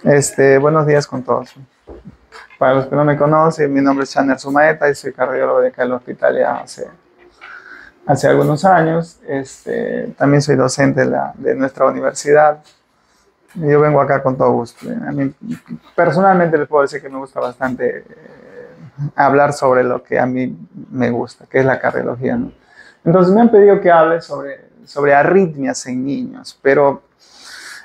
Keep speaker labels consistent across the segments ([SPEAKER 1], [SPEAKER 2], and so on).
[SPEAKER 1] Buenos días con todos. Para los que no me conocen, mi nombre es Chaner Sumaeta y soy cardiólogo de acá en el hospital ya hace algunos años. También soy docente de nuestra universidad. Yo vengo acá con todo gusto. A mí, personalmente les puedo decir que me gusta bastante hablar sobre lo que a mí me gusta, que es la cardiología, ¿no? Entonces me han pedido que hable sobre arritmias en niños, pero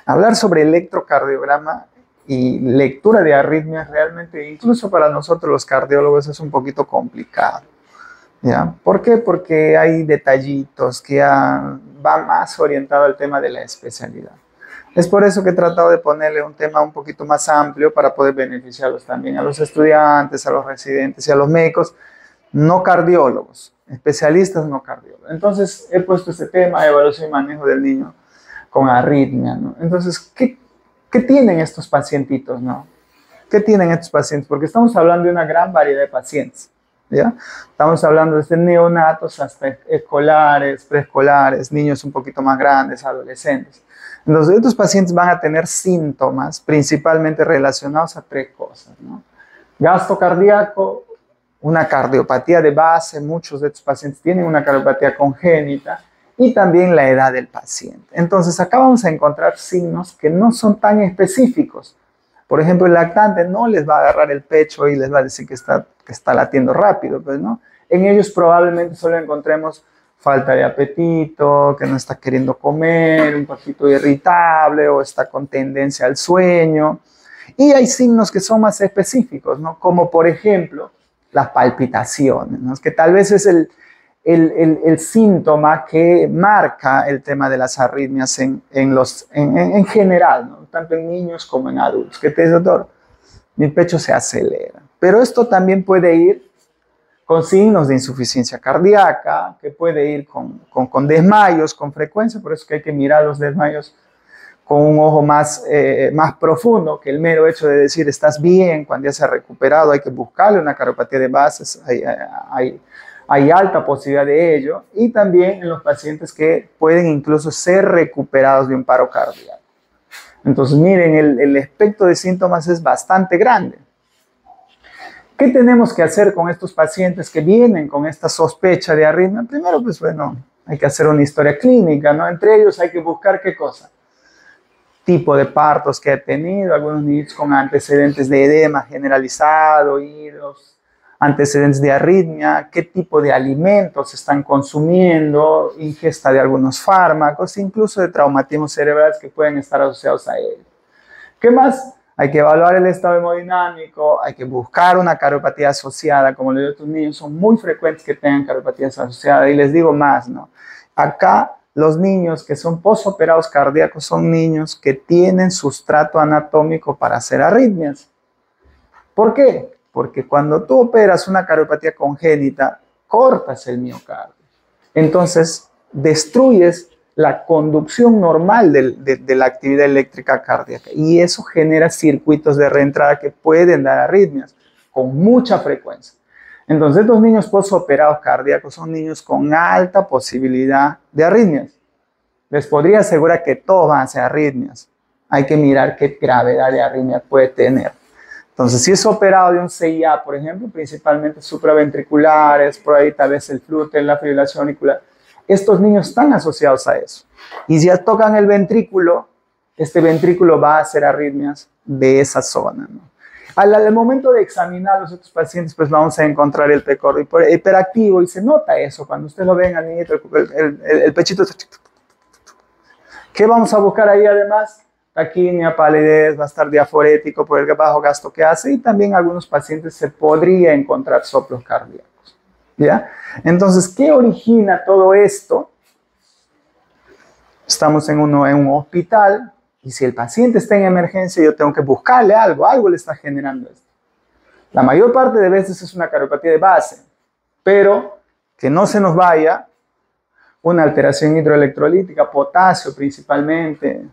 [SPEAKER 1] hablar sobre electrocardiograma y lectura de arritmias realmente, incluso para nosotros los cardiólogos, es un poquito complicado. ¿Ya? ¿Por qué? Porque hay detallitos que va más orientado al tema de la especialidad. Es por eso que he tratado de ponerle un tema un poquito más amplio para poder beneficiarlos también a los estudiantes, a los residentes y a los médicos no cardiólogos, especialistas no cardiólogos. Entonces he puesto este tema, evaluación y manejo del niño con arritmia, ¿no? Entonces, ¿qué tienen estos pacientitos, no? ¿Qué tienen estos pacientes? Porque estamos hablando de una gran variedad de pacientes, ¿ya? Estamos hablando desde neonatos hasta escolares, preescolares, niños un poquito más grandes, adolescentes. Entonces, estos pacientes van a tener síntomas principalmente relacionados a tres cosas, ¿no? Gasto cardíaco, una cardiopatía de base, muchos de estos pacientes tienen una cardiopatía congénita, y también la edad del paciente. Entonces, acá vamos a encontrar signos que no son tan específicos. Por ejemplo, el lactante no les va a agarrar el pecho y les va a decir que está latiendo rápido, pues, ¿no? En ellos probablemente solo encontremos falta de apetito, que no está queriendo comer, un poquito irritable o está con tendencia al sueño. Y hay signos que son más específicos, ¿no? Como por ejemplo, las palpitaciones, ¿no? Que tal vez es el síntoma que marca el tema de las arritmias en general, ¿no? Tanto en niños como en adultos, que te dice, doctor, mi pecho se acelera. Pero esto también puede ir con signos de insuficiencia cardíaca, que puede ir con desmayos con frecuencia, por eso que hay que mirar los desmayos con un ojo más profundo que el mero hecho de decir estás bien cuando ya se ha recuperado. Hay que buscarle una cardiopatía de bases, hay alta posibilidad de ello, y también en los pacientes que pueden incluso ser recuperados de un paro cardíaco. Entonces, miren, el espectro de síntomas es bastante grande. ¿Qué tenemos que hacer con estos pacientes que vienen con esta sospecha de arritmia? Primero, pues bueno, hay que hacer una historia clínica, ¿no? Entre ellos hay que buscar ¿qué cosa? Tipo de partos que ha tenido, algunos niños con antecedentes de edema generalizado, oídos, antecedentes de arritmia, qué tipo de alimentos están consumiendo, ingesta de algunos fármacos, incluso de traumatismos cerebrales que pueden estar asociados a él. ¿Qué más? Hay que evaluar el estado hemodinámico, hay que buscar una cardiopatía asociada, como le digo a tus niños, son muy frecuentes que tengan cardiopatías asociadas, y les digo más, ¿no? Acá los niños que son posoperados cardíacos son niños que tienen sustrato anatómico para hacer arritmias. ¿Por qué? Porque cuando tú operas una cardiopatía congénita, cortas el miocardio. Entonces, destruyes la conducción normal de la actividad eléctrica cardíaca, y eso genera circuitos de reentrada que pueden dar arritmias con mucha frecuencia. Entonces, estos niños postoperados cardíacos son niños con alta posibilidad de arritmias. Les podría asegurar que todos van a ser arritmias. Hay que mirar qué gravedad de arritmia puede tener. Entonces, si es operado de un CIA, por ejemplo, principalmente supraventriculares, por ahí tal vez el flúter, la fibrilación auricular, estos niños están asociados a eso. Y si ya tocan el ventrículo, este ventrículo va a hacer arritmias de esa zona, ¿no? Al momento de examinar a los otros pacientes, pues vamos a encontrar el precordio hiperactivo, y se nota eso cuando usted lo ven al niñito, el pechito. ¿Qué vamos a buscar ahí además? Taquimia, palidez, va a estar diaforético por el bajo gasto que hace, y también algunos pacientes se podría encontrar soplos cardíacos, ¿ya? Entonces, ¿qué origina todo esto? Estamos en un hospital, y si el paciente está en emergencia, yo tengo que buscarle algo le está generando esto. La mayor parte de veces es una cardiopatía de base, pero que no se nos vaya una alteración hidroelectrolítica, potasio principalmente,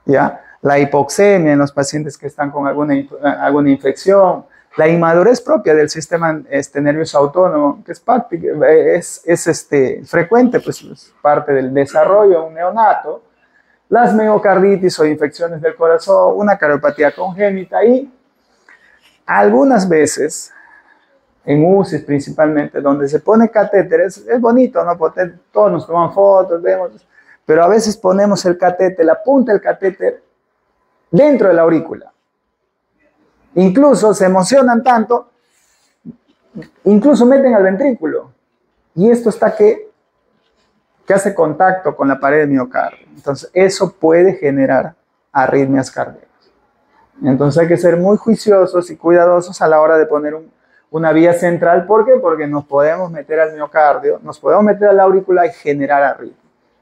[SPEAKER 1] ¿ya? La hipoxemia en los pacientes que están con alguna infección, la inmadurez propia del sistema nervioso autónomo, que es frecuente, pues es parte del desarrollo de un neonato. las miocarditis o infecciones del corazón, una cardiopatía congénita y algunas veces, en UCI principalmente, donde se pone catéter, es bonito, ¿no? Porque todos nos toman fotos, vemos, pero a veces ponemos el catéter, la punta del catéter dentro de la aurícula. Incluso se emocionan tanto, incluso meten al ventrículo. Y esto está que hace contacto con la pared del miocardio. Entonces, eso puede generar arritmias cardíacas. Entonces, hay que ser muy juiciosos y cuidadosos a la hora de poner una vía central. ¿Por qué? Porque nos podemos meter al miocardio, nos podemos meter a la aurícula y generar arritmia.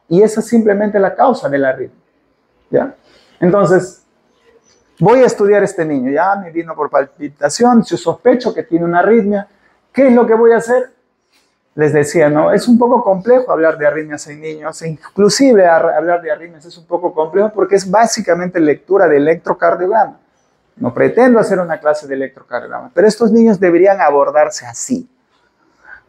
[SPEAKER 1] Y esa es simplemente la causa de la arritmia. ¿Ya? Entonces, voy a estudiar a este niño. Ya me vino por palpitación, yo sospecho que tiene una arritmia. ¿Qué es lo que voy a hacer? Les decía, ¿no? Es un poco complejo hablar de arritmias en niños, inclusive hablar de arritmias es un poco complejo porque es básicamente lectura de electrocardiograma. No pretendo hacer una clase de electrocardiograma, pero estos niños deberían abordarse así,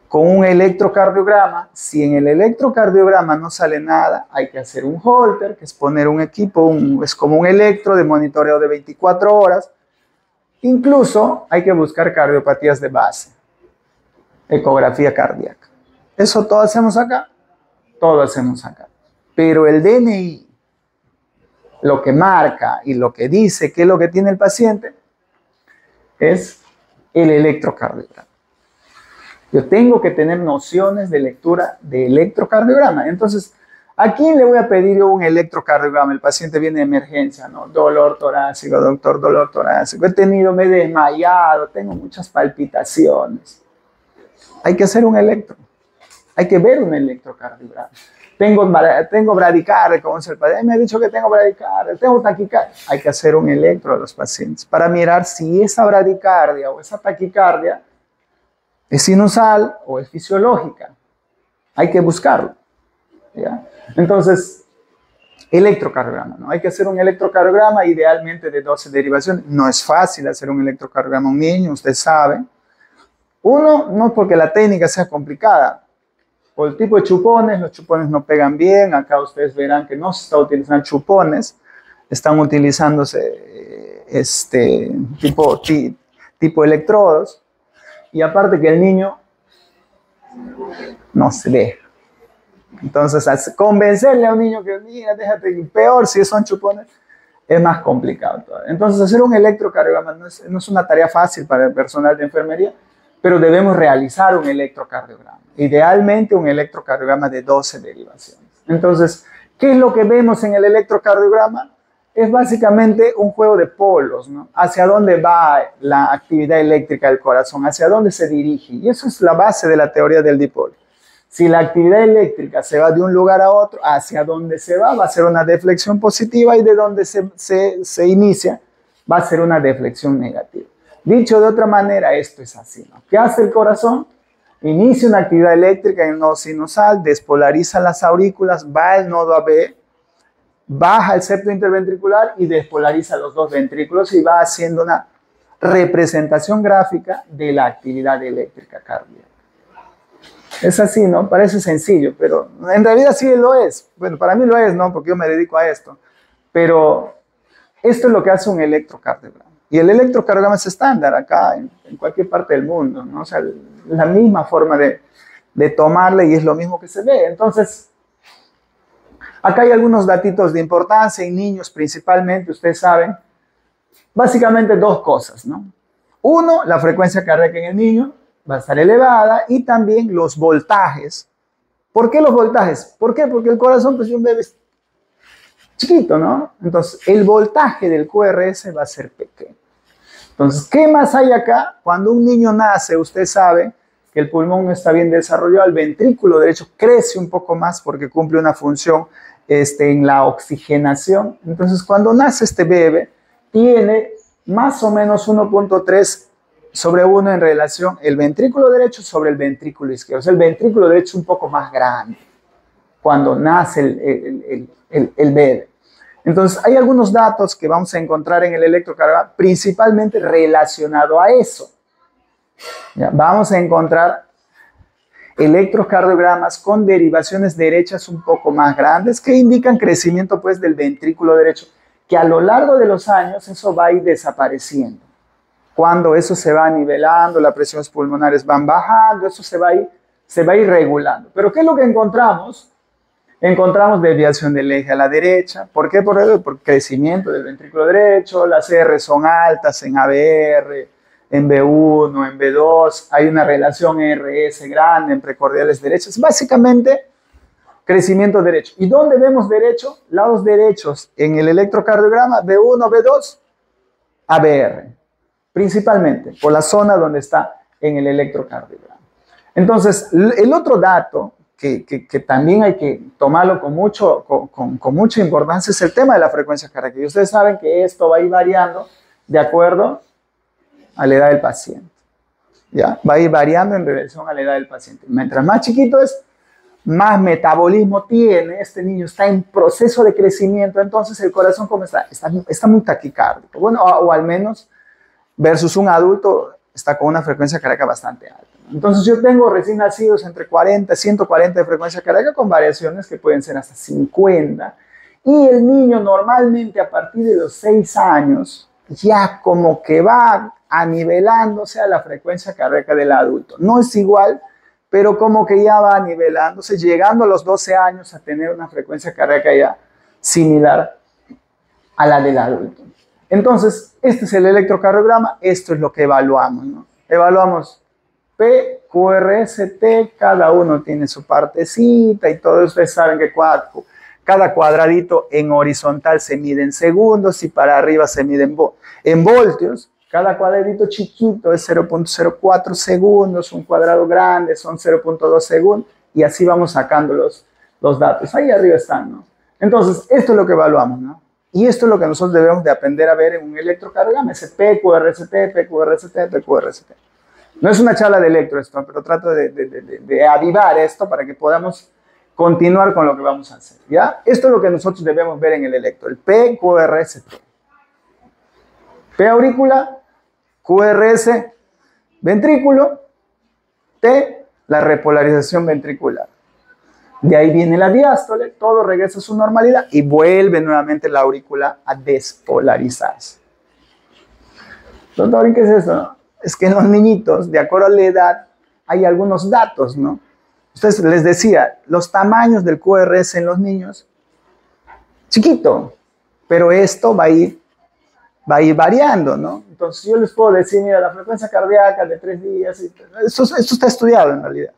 [SPEAKER 1] con un electrocardiograma. Si en el electrocardiograma no sale nada, hay que hacer un Holter, que es poner un equipo, es como un electro de monitoreo de 24 horas. Incluso hay que buscar cardiopatías de base. Ecografía cardíaca. Eso todo hacemos acá. Todo hacemos acá. Pero el DNI, lo que marca y lo que dice qué es lo que tiene el paciente, es el electrocardiograma. Yo tengo que tener nociones de lectura de electrocardiograma. Entonces, ¿a quién le voy a pedir yo un electrocardiograma? El paciente viene de emergencia, ¿no? Dolor torácico, doctor, dolor torácico. Me he desmayado, tengo muchas palpitaciones. Hay que hacer un electro. Hay que ver un electrocardiograma. Tengo bradicardia, como es el paciente. Me ha dicho que tengo bradicardia, tengo taquicardia. Hay que hacer un electro a los pacientes para mirar si esa bradicardia o esa taquicardia es sinusal o es fisiológica. Hay que buscarlo. ¿Ya? Entonces, electrocardiograma, ¿no? Hay que hacer un electrocardiograma idealmente de 12 derivaciones. No es fácil hacer un electrocardiograma a un niño, usted sabe. Uno, no porque la técnica sea complicada. Por el tipo de chupones, los chupones no pegan bien. Acá ustedes verán que no se está utilizando chupones. Están utilizándose tipo electrodos. Y aparte que el niño no se deja. Entonces, convencerle a un niño que, mira, déjate, peor si son chupones, es más complicado todavía. Entonces, hacer un electrocardiograma no es una tarea fácil para el personal de enfermería, pero debemos realizar un electrocardiograma. Idealmente, un electrocardiograma de 12 derivaciones. Entonces, ¿qué es lo que vemos en el electrocardiograma? Es básicamente un juego de polos, ¿no? Hacia dónde va la actividad eléctrica del corazón, hacia dónde se dirige. Y eso es la base de la teoría del dipolo. Si la actividad eléctrica se va de un lugar a otro, hacia dónde se va a ser una deflexión positiva y de donde se inicia va a ser una deflexión negativa. Dicho de otra manera, esto es así, ¿no? ¿Qué hace el corazón? Inicia una actividad eléctrica en el nodo sinusal, despolariza las aurículas, va al nodo AB, baja el septo interventricular y despolariza los dos ventrículos y va haciendo una representación gráfica de la actividad eléctrica cardíaca. Es así, ¿no? Parece sencillo, pero en realidad sí lo es. Bueno, para mí lo es, ¿no? Porque yo me dedico a esto. Pero esto es lo que hace un electrocardiograma. Y el electrocardiograma es estándar acá, en cualquier parte del mundo, ¿no? O sea, la misma forma de tomarle y es lo mismo que se ve. Entonces, acá hay algunos datitos de importancia en niños principalmente, ustedes saben. Básicamente dos cosas, ¿no? Uno, la frecuencia cardíaca en el niño va a estar elevada y también los voltajes. ¿Por qué los voltajes? ¿Por qué? Porque el corazón, pues, de un bebé es chiquito, ¿no? Entonces, el voltaje del QRS va a ser pequeño. Entonces, ¿qué más hay acá? Cuando un niño nace, usted sabe que el pulmón no está bien desarrollado, el ventrículo derecho crece un poco más porque cumple una función en la oxigenación. Entonces, cuando nace este bebé, tiene más o menos 1.3 sobre 1 en relación el ventrículo derecho sobre el ventrículo izquierdo. O sea, el ventrículo derecho es un poco más grande cuando nace el bebé. Entonces, hay algunos datos que vamos a encontrar en el electrocardiograma, principalmente relacionado a eso. ¿Ya? Vamos a encontrar electrocardiogramas con derivaciones derechas un poco más grandes que indican crecimiento pues del ventrículo derecho, que a lo largo de los años eso va a ir desapareciendo. Cuando eso se va nivelando, las presiones pulmonares van bajando, eso se va a ir regulando. Pero ¿qué es lo que encontramos? Encontramos desviación del eje a la derecha. ¿Por qué? Por crecimiento del ventrículo derecho, las R son altas en ABR, en B1, en B2, hay una relación RS grande en precordiales derechos. Básicamente, crecimiento derecho. ¿Y dónde vemos derecho? Lados derechos en el electrocardiograma, B1, B2, ABR. Principalmente por la zona donde está en el electrocardiograma. Entonces, el otro dato que también hay que tomarlo con mucha importancia es el tema de la frecuencia cardíaca. Y ustedes saben que esto va a ir variando de acuerdo a la edad del paciente. ¿Ya? Va a ir variando en relación a la edad del paciente. Mientras más chiquito es, más metabolismo tiene. Este niño está en proceso de crecimiento, entonces el corazón, ¿cómo está? Está muy taquicárdico. Bueno, o al menos versus un adulto está con una frecuencia cardíaca bastante alta. Entonces yo tengo recién nacidos entre 40 y 140 de frecuencia cardíaca con variaciones que pueden ser hasta 50. Y el niño normalmente a partir de los 6 años ya como que va anivelándose a la frecuencia cardíaca del adulto. No es igual, pero como que ya va nivelándose, llegando a los 12 años a tener una frecuencia cardíaca ya similar a la del adulto. Entonces, este es el electrocardiograma, esto es lo que evaluamos, ¿no? Evaluamos P, QRS, T, cada uno tiene su partecita y todos ustedes saben que cada cuadradito en horizontal se mide en segundos y para arriba se mide en voltios. Cada cuadradito chiquito es 0.04 segundos, un cuadrado grande son 0.2 segundos y así vamos sacando los datos. Ahí arriba están, ¿no? Entonces, esto es lo que evaluamos, ¿no? Y esto es lo que nosotros debemos de aprender a ver en un electrocardiograma, ese PQRST, PQRST, PQRST. No es una charla de electro esto, pero trato de avivar esto para que podamos continuar con lo que vamos a hacer, ¿ya? Esto es lo que nosotros debemos ver en el electro, el PQRST. P aurícula, QRS ventrículo, T la repolarización ventricular. De ahí viene la diástole, todo regresa a su normalidad y vuelve nuevamente la aurícula a despolarizarse. Doctor, ¿y qué es eso? No? Es que en los niñitos, de acuerdo a la edad, hay algunos datos, ¿no? Ustedes les decía, los tamaños del QRS en los niños, chiquito, pero esto va a ir variando, ¿no? Entonces yo les puedo decir, mira, la frecuencia cardíaca de 3 días, esto está estudiado en realidad.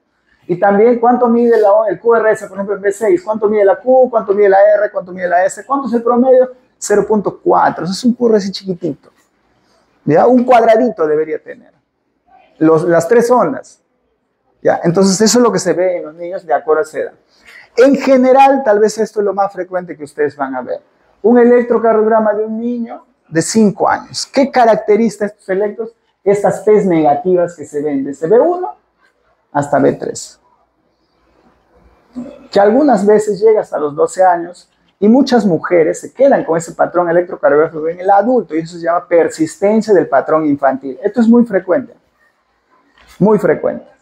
[SPEAKER 1] Y también cuánto mide el QRS, por ejemplo, en B6, cuánto mide la Q, cuánto mide la R, cuánto mide la S, cuánto es el promedio, 0.4, eso es un QRS chiquitito. ¿Ya? Un cuadradito debería tener. Las 3 ondas. ¿Ya? Entonces eso es lo que se ve en los niños de acuerdo a esa edad. En general, tal vez esto es lo más frecuente que ustedes van a ver. Un electrocardiograma de un niño de 5 años. ¿Qué caracteriza estos electros? Estas P's negativas que se ven desde B1 hasta B3. Que algunas veces llega hasta los 12 años y muchas mujeres se quedan con ese patrón electrocardiográfico en el adulto y eso se llama persistencia del patrón infantil. Esto es muy frecuente,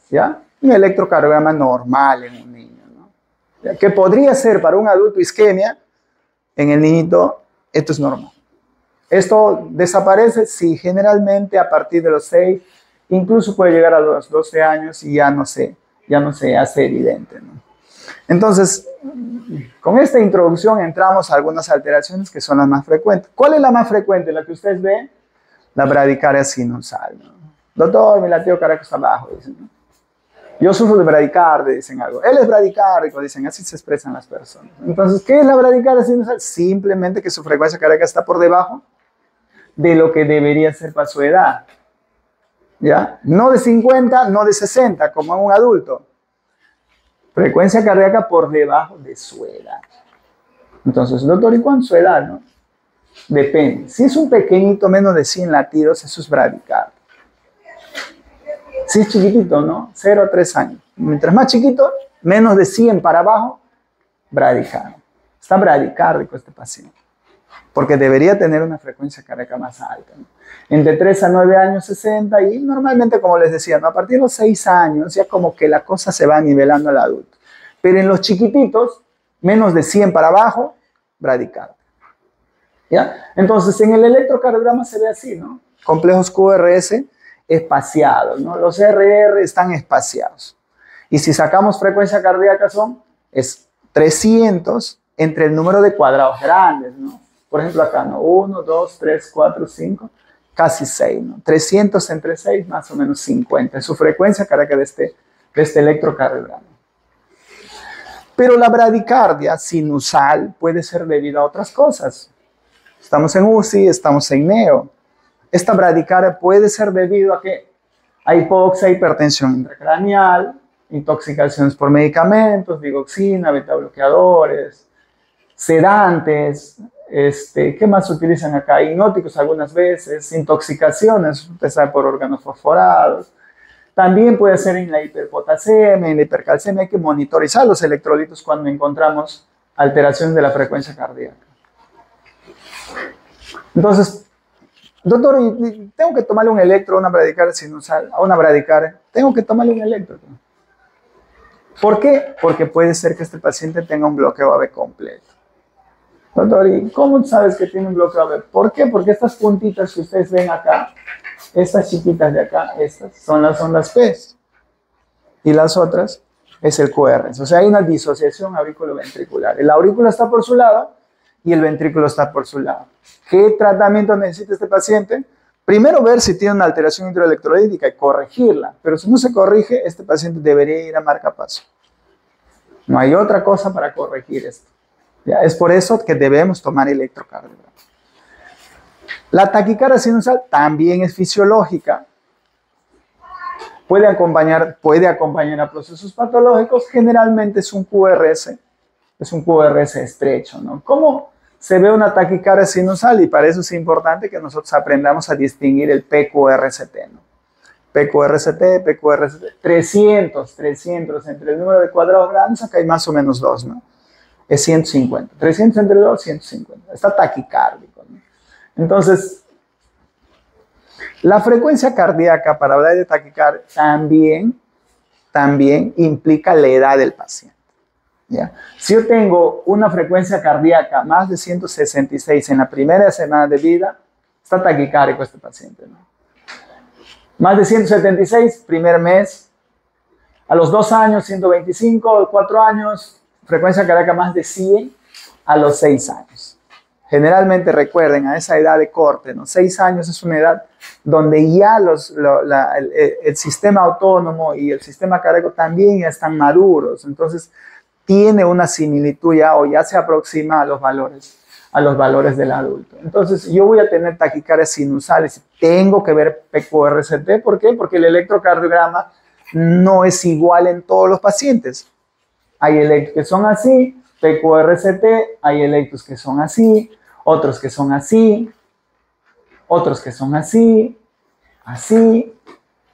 [SPEAKER 1] ¿ya? Un electrocardiograma normal en un niño, ¿no? ¿Ya? Que podría ser para un adulto isquemia, en el niñito esto es normal. Esto desaparece, sí, generalmente a partir de los 6, incluso puede llegar a los 12 años y ya no se hace evidente, ¿no? Entonces, con esta introducción entramos a algunas alteraciones que son las más frecuentes. ¿Cuál es la más frecuente? La que ustedes ven, la bradicardia sinusal, ¿no? Doctor, mi latido cardíaco está bajo, dicen, ¿no? Yo sufro de bradicardia, dicen algo. Él es bradicárdico, dicen, así se expresan las personas. Entonces, ¿qué es la bradicardia sinusal? Simplemente que su frecuencia cardíaca está por debajo de lo que debería ser para su edad. ¿Ya? No de 50, no de 60, como en un adulto. Frecuencia cardíaca por debajo de su edad. Entonces, doctor, ¿y cuánto es su edad, no? Depende. Si es un pequeñito, menos de 100 latidos, eso es bradicardia. Si es chiquitito, ¿no? 0 a 3 años. Mientras más chiquito, menos de 100 para abajo, bradicardia. Está bradicárdico este paciente. porque debería tener una frecuencia cardíaca más alta, ¿no? Entre 3 a 9 años 60 y normalmente, como les decía, ¿no? A partir de los 6 años ya como que la cosa se va nivelando al adulto. Pero en los chiquititos, menos de 100 para abajo, bradicardia. ¿Ya? Entonces, en el electrocardiograma se ve así, ¿no? Complejos QRS espaciados, ¿no? Los RR están espaciados. Y si sacamos frecuencia cardíaca es 300 entre el número de cuadrados grandes, ¿no? Por ejemplo, acá, ¿no? 1, 2, 3, 4, 5, casi 6, ¿no? 300 entre 6, más o menos 50. Es su frecuencia cardíaca de este electrocardiograma. Pero la bradicardia sinusal puede ser debido a otras cosas. Estamos en UCI, estamos en NEO. Esta bradicardia puede ser debido a ¿qué? A hipoxia, hipertensión intracraneal, intoxicaciones por medicamentos, digoxina, beta-bloqueadores, sedantes, ¿qué más se utilizan acá? Hipnóticos algunas veces, intoxicaciones, usted sabe, por órganos fosforados. También puede ser en la hiperpotasemia, en la hipercalcemia. Hay que monitorizar los electrolitos cuando encontramos alteraciones de la frecuencia cardíaca. Entonces, doctor, tengo que tomarle un electro a una bradicardia sinusal, a una bradicardia. Tengo que tomarle un electro. ¿Por qué? Porque puede ser que este paciente tenga un bloqueo AV completo. Doctor, ¿y cómo sabes que tiene un bloqueo AV? ¿Por qué? Porque estas puntitas que ustedes ven acá, estas chiquitas de acá, estas son las ondas P. Y las otras es el QRS. O sea, hay una disociación auriculoventricular. El aurículo está por su lado y el ventrículo está por su lado. ¿Qué tratamiento necesita este paciente? Primero ver si tiene una alteración hidroelectrolítica y corregirla. Pero si no se corrige, este paciente debería ir a marcapaso. No hay otra cosa para corregir esto. ¿Ya? Es por eso que debemos tomar electrocardiograma. La taquicardia sinusal también es fisiológica. Puede acompañar a procesos patológicos. Generalmente es un QRS estrecho, ¿no? ¿Cómo se ve una taquicardia sinusal? Y para eso es importante que nosotros aprendamos a distinguir el PQRST, ¿no? PQRST, 300 entre el número de cuadrados grandes, acá hay más o menos 2, ¿no? Es 150. 300 entre 2, 150. Está taquicárdico, ¿no? Entonces, la frecuencia cardíaca, para hablar de taquicardia, también implica la edad del paciente. ¿Ya? Si yo tengo una frecuencia cardíaca más de 166 en la primera semana de vida, está taquicárdico este paciente, ¿no? Más de 176, primer mes. A los 2 años, 125, 4 años, frecuencia cardíaca más de 100 a los 6 años. Generalmente recuerden, a esa edad de corte, ¿no? 6 años es una edad donde ya el sistema autónomo y el sistema cardíaco también ya están maduros. Entonces, tiene una similitud ya o ya se aproxima a los valores del adulto. Entonces, yo voy a tener taquicardias sinusales. Tengo que ver PQRST. ¿Por qué? Porque el electrocardiograma no es igual en todos los pacientes. Hay electros que son así, PQRST, hay electros que son así, otros que son así, otros que son así, así,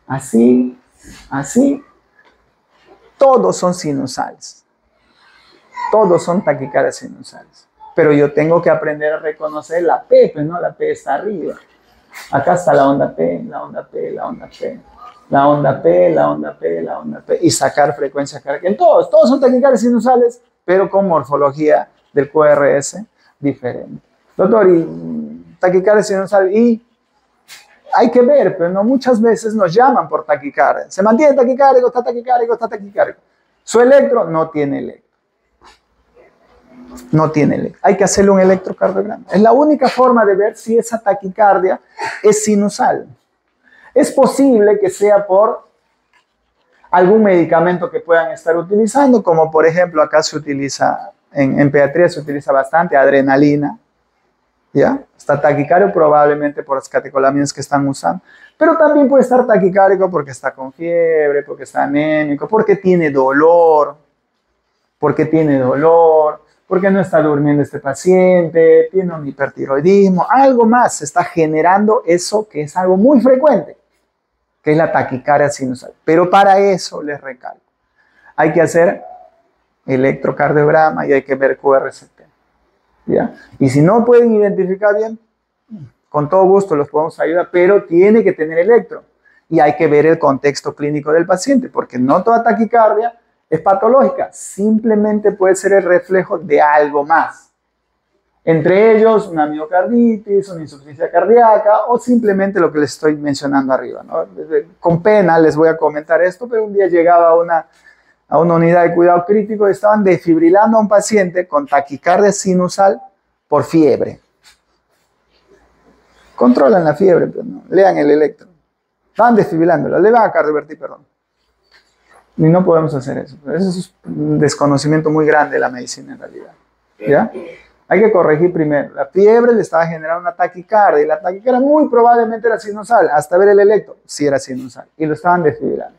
[SPEAKER 1] así, así. Todos son sinusales. Todos son taquicardias sinusales. Pero yo tengo que aprender a reconocer la P, pues no, la P está arriba. Acá está la onda P, la onda P, la onda P. La onda P, la onda P, la onda P, y sacar frecuencia cardíaca. Todos son taquicardias sinusales, pero con morfología del QRS diferente. Doctor, y taquicardia sinusal, y hay que ver, pero no muchas veces nos llaman por taquicardia. Se mantiene taquicárdico, está taquicárdico, está taquicárdico. Su electro no tiene electro. No tiene electro. Hay que hacerle un electrocardiograma. Es la única forma de ver si esa taquicardia es sinusal. Es posible que sea por algún medicamento que puedan estar utilizando, como por ejemplo acá se utiliza, en pediatría se utiliza bastante adrenalina, ¿ya? Está taquicárdico probablemente por las catecolaminas que están usando, pero también puede estar taquicárdico porque está con fiebre, porque está anémico, porque tiene dolor, porque no está durmiendo este paciente, tiene un hipertiroidismo, algo más se está generando eso que es algo muy frecuente, que es la taquicardia sinusal. Pero para eso, les recalco, hay que hacer electrocardiograma y hay que ver QRST. ¿Ya? Y si no pueden identificar bien, con todo gusto los podemos ayudar, pero tiene que tener electro. Y hay que ver el contexto clínico del paciente, porque no toda taquicardia es patológica, simplemente puede ser el reflejo de algo más. Entre ellos, una miocarditis, una insuficiencia cardíaca o simplemente lo que les estoy mencionando arriba, ¿no? Con pena les voy a comentar esto, pero un día llegaba a una unidad de cuidado crítico y estaban desfibrilando a un paciente con taquicardia sinusal por fiebre. Controlan la fiebre, pero no, lean el electro. Estaban desfibrilándolo, le van a cardiovertir, perdón. Y no podemos hacer eso. Eso es un desconocimiento muy grande de la medicina en realidad. ¿Ya? Hay que corregir primero. La fiebre le estaba generando una taquicardia y la taquicardia muy probablemente era sinusal. Hasta ver el electro, sí era sinusal. Y lo estaban desfibrilando.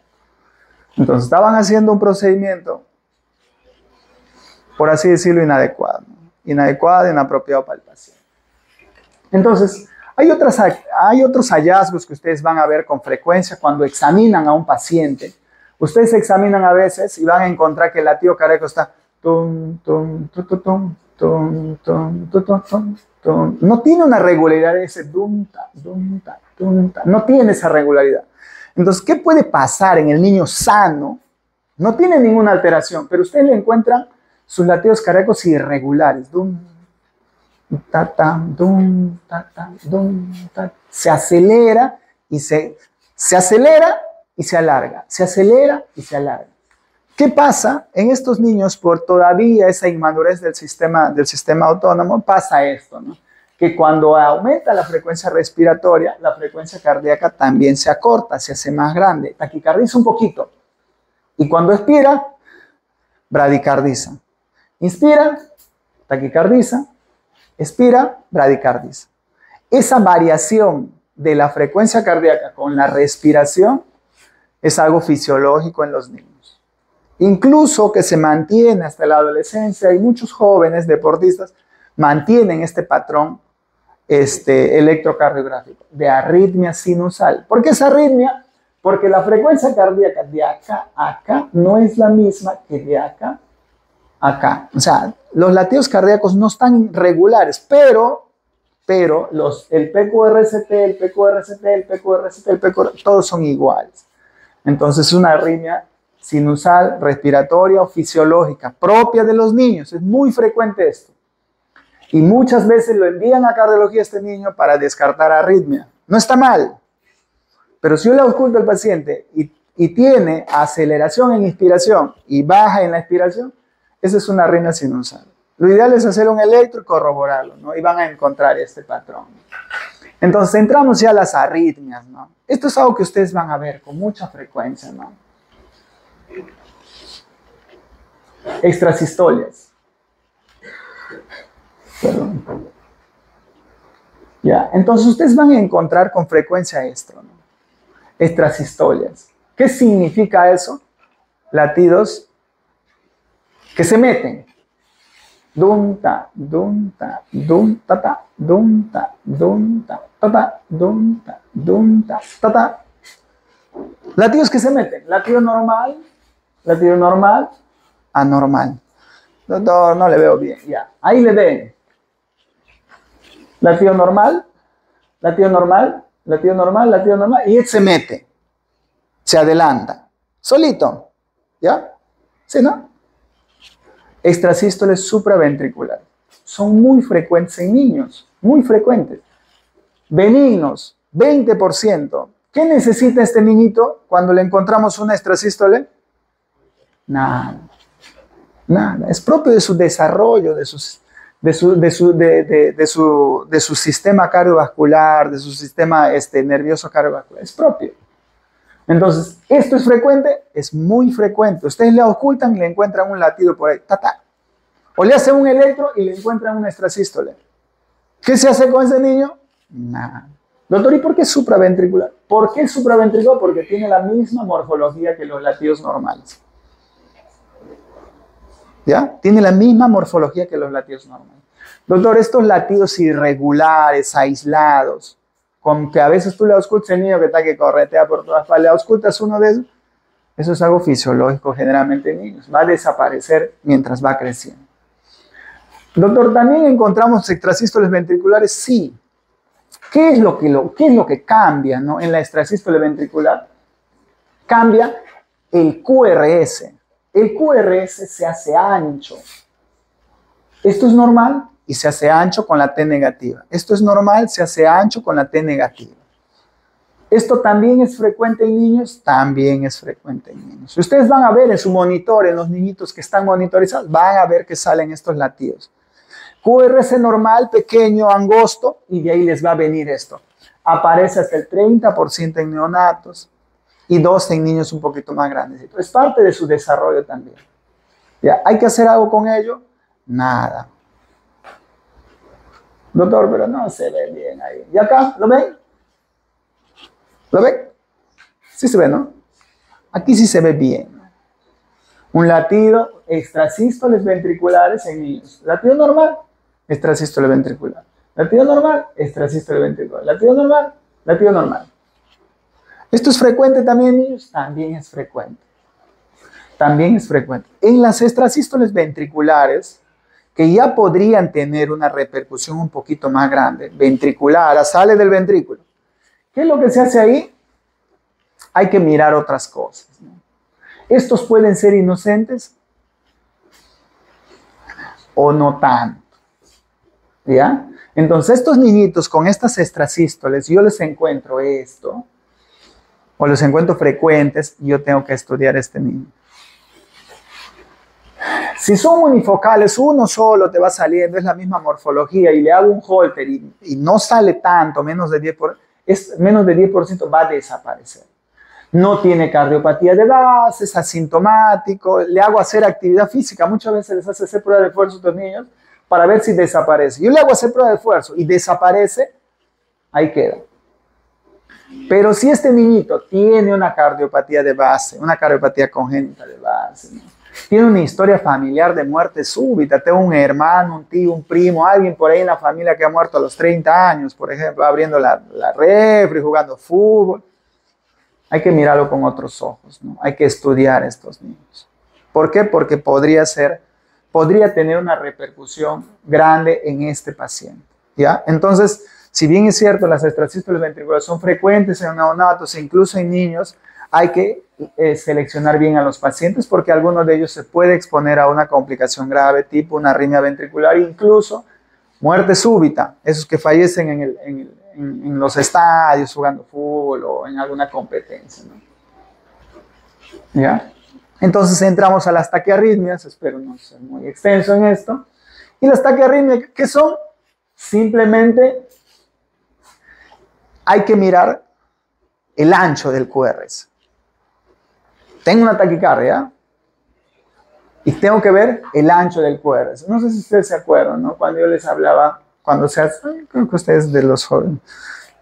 [SPEAKER 1] Entonces estaban haciendo un procedimiento, por así decirlo, inadecuado. Inadecuado, inapropiado para el paciente. Entonces, hay otros hallazgos que ustedes van a ver con frecuencia cuando examinan a un paciente. Ustedes examinan a veces y van a encontrar que el latido cardíaco está tum, tum, tum, tum, tum, tum, tum, tum, tum, tum. No tiene una regularidad ese dum-ta, dum-ta, dum-ta. No tiene esa regularidad. Entonces, ¿qué puede pasar en el niño sano? No tiene ninguna alteración, pero ustedes le encuentran sus latidos cardíacos irregulares. Dum, ta, ta, dum, ta, ta, dum, ta. Se acelera y se acelera y se alarga, se acelera y se alarga. ¿Qué pasa? En estos niños, por todavía esa inmadurez del sistema autónomo, pasa esto, ¿no? Que cuando aumenta la frecuencia respiratoria, la frecuencia cardíaca también se acorta, se hace más grande, taquicardiza un poquito. Y cuando expira, bradicardiza. Inspira, taquicardiza, expira, bradicardiza. Esa variación de la frecuencia cardíaca con la respiración es algo fisiológico en los niños. Incluso que se mantiene hasta la adolescencia y muchos jóvenes deportistas mantienen este patrón electrocardiográfico de arritmia sinusal. ¿Por qué es arritmia? Porque la frecuencia cardíaca de acá a acá no es la misma que de acá a acá. O sea, los latidos cardíacos no están regulares, pero el PQRST, el PQRST, el PQRST, el PQRST, todos son iguales. Entonces es una arritmia sinusal, respiratoria o fisiológica, propia de los niños. Es muy frecuente esto. Y muchas veces lo envían a cardiología a este niño para descartar arritmia. No está mal. Pero si yo le ausculto al paciente y tiene aceleración en inspiración y baja en la expiración, esa es una arritmia sinusal. Lo ideal es hacer un electro y corroborarlo, ¿no? Y van a encontrar este patrón. Entonces entramos ya a las arritmias, ¿no? Esto es algo que ustedes van a ver con mucha frecuencia, ¿no? Extrasistolias. Perdón. Ya, entonces ustedes van a encontrar con frecuencia esto, ¿no? Extrasistolias. ¿Qué significa eso? Latidos que se meten. Dum ta, dum ta, dum ta ta, dum ta, dum ta, ta ta, dum ta, dum ta, ta ta. Latidos que se meten. Latido normal, anormal. Doctor, no le veo bien. Ya, ahí le ven. Latido normal, y él se mete, se adelanta, solito, ¿ya? ¿Sí, no? Extrasístoles supraventriculares. Son muy frecuentes en niños, muy frecuentes. Benignos, 20%. ¿Qué necesita este niñito cuando le encontramos una extrasístole? Nada. Es propio de su desarrollo, de su sistema cardiovascular, de su sistema nervioso cardiovascular. Es propio. Entonces, ¿esto es frecuente? Es muy frecuente. Ustedes le ocultan y le encuentran un latido por ahí. Ta. O le hacen un electro y le encuentran una extrasístole. ¿Qué se hace con ese niño? Nada. Doctor, ¿y por qué es supraventricular? ¿Por qué es supraventricular? Porque tiene la misma morfología que los latidos normales. ¿Ya? Tiene la misma morfología que los latidos normales. Doctor, estos latidos irregulares, aislados, con que a veces tú le auscultas al niño que está que corretea por todas partes, le auscultas uno de esos, eso es algo fisiológico generalmente en niños. Va a desaparecer mientras va creciendo. Doctor, ¿también encontramos extrasístoles ventriculares? Sí. ¿Qué es lo que cambia, ¿no? En la extrasístole ventricular? Cambia el QRS. El QRS se hace ancho. Esto es normal y se hace ancho con la T negativa. Esto es normal, se hace ancho con la T negativa. ¿Esto también es frecuente en niños? También es frecuente en niños. Ustedes van a ver en su monitor, en los niñitos que están monitorizados, van a ver que salen estos latidos. QRS normal, pequeño, angosto, y de ahí les va a venir esto. Aparece hasta el 30% en neonatos y 12% en niños un poquito más grandes. Es parte de su desarrollo también. ¿Ya? ¿Hay que hacer algo con ello? Nada. Doctor, pero no se ve bien ahí. ¿Y acá? ¿Lo ven? ¿Lo ven? Sí se ve, ¿no? Aquí sí se ve bien. Un latido, extrasístoles ventriculares en niños. Latido normal, extrasístole ventricular. Latido normal, extrasístole ventricular. Latido normal, latido normal. ¿Esto es frecuente también en niños? También es frecuente. También es frecuente. En las extrasístoles ventriculares, que ya podrían tener una repercusión un poquito más grande, ventricular, sale del ventrículo. ¿Qué es lo que se hace ahí? Hay que mirar otras cosas, ¿no? Estos pueden ser inocentes o no tanto, ¿ya? Entonces, estos niñitos con estas extrasístoles, yo les encuentro esto, o los encuentro frecuentes, y yo tengo que estudiar este niño. Si son unifocales, uno solo te va saliendo, es la misma morfología, y le hago un Holter y no sale tanto, menos de 10%, va a desaparecer. No tiene cardiopatía de base, es asintomático, le hago hacer actividad física, muchas veces les hace hacer prueba de esfuerzo a estos niños para ver si desaparece. Yo le hago hacer prueba de esfuerzo y desaparece, ahí queda. Pero si este niñito tiene una cardiopatía de base, una cardiopatía congénita de base, ¿no? Tiene una historia familiar de muerte súbita, tengo un hermano, un tío, un primo, alguien por ahí en la familia que ha muerto a los 30 años, por ejemplo, abriendo la refri, jugando fútbol. Hay que mirarlo con otros ojos, ¿no? Hay que estudiar a estos niños. ¿Por qué? Porque podría tener una repercusión grande en este paciente, ¿ya? Entonces, si bien es cierto, las extrasístoles ventriculares son frecuentes en neonatos e incluso en niños, hay que seleccionar bien a los pacientes porque algunos de ellos se puede exponer a una complicación grave tipo una arritmia ventricular e incluso muerte súbita, esos que fallecen en los estadios jugando fútbol o en alguna competencia, ¿no? ¿Ya? Entonces entramos a las taquiarritmias, espero no ser muy extenso en esto. Y las taquiarritmias, ¿qué son? Simplemente hay que mirar el ancho del QRS. Tengo una taquicardia y tengo que ver el ancho del QRS. No sé si ustedes se acuerdan, ¿no? Cuando yo les hablaba, creo que ustedes de los jóvenes,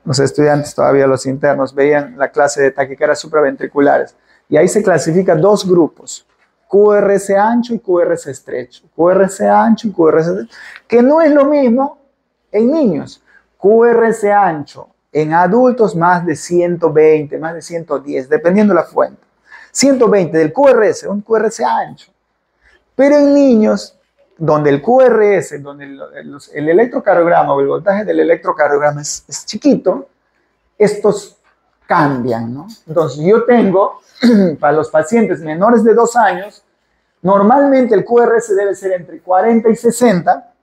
[SPEAKER 1] los estudiantes todavía, los internos, veían la clase de taquicardias supraventriculares. Y ahí se clasifican dos grupos, QRS ancho y QRS estrecho. QRS ancho y QRS estrecho, que no es lo mismo en niños. QRS ancho en adultos más de 120, más de 110, dependiendo de la fuente. 120 del QRS, un QRS ancho. Pero en niños, donde el QRS, donde el electrocardiograma o el voltaje del electrocardiograma es chiquito, estos cambian, ¿no? Entonces yo tengo, para los pacientes menores de 2 años, normalmente el QRS debe ser entre 40 y 60,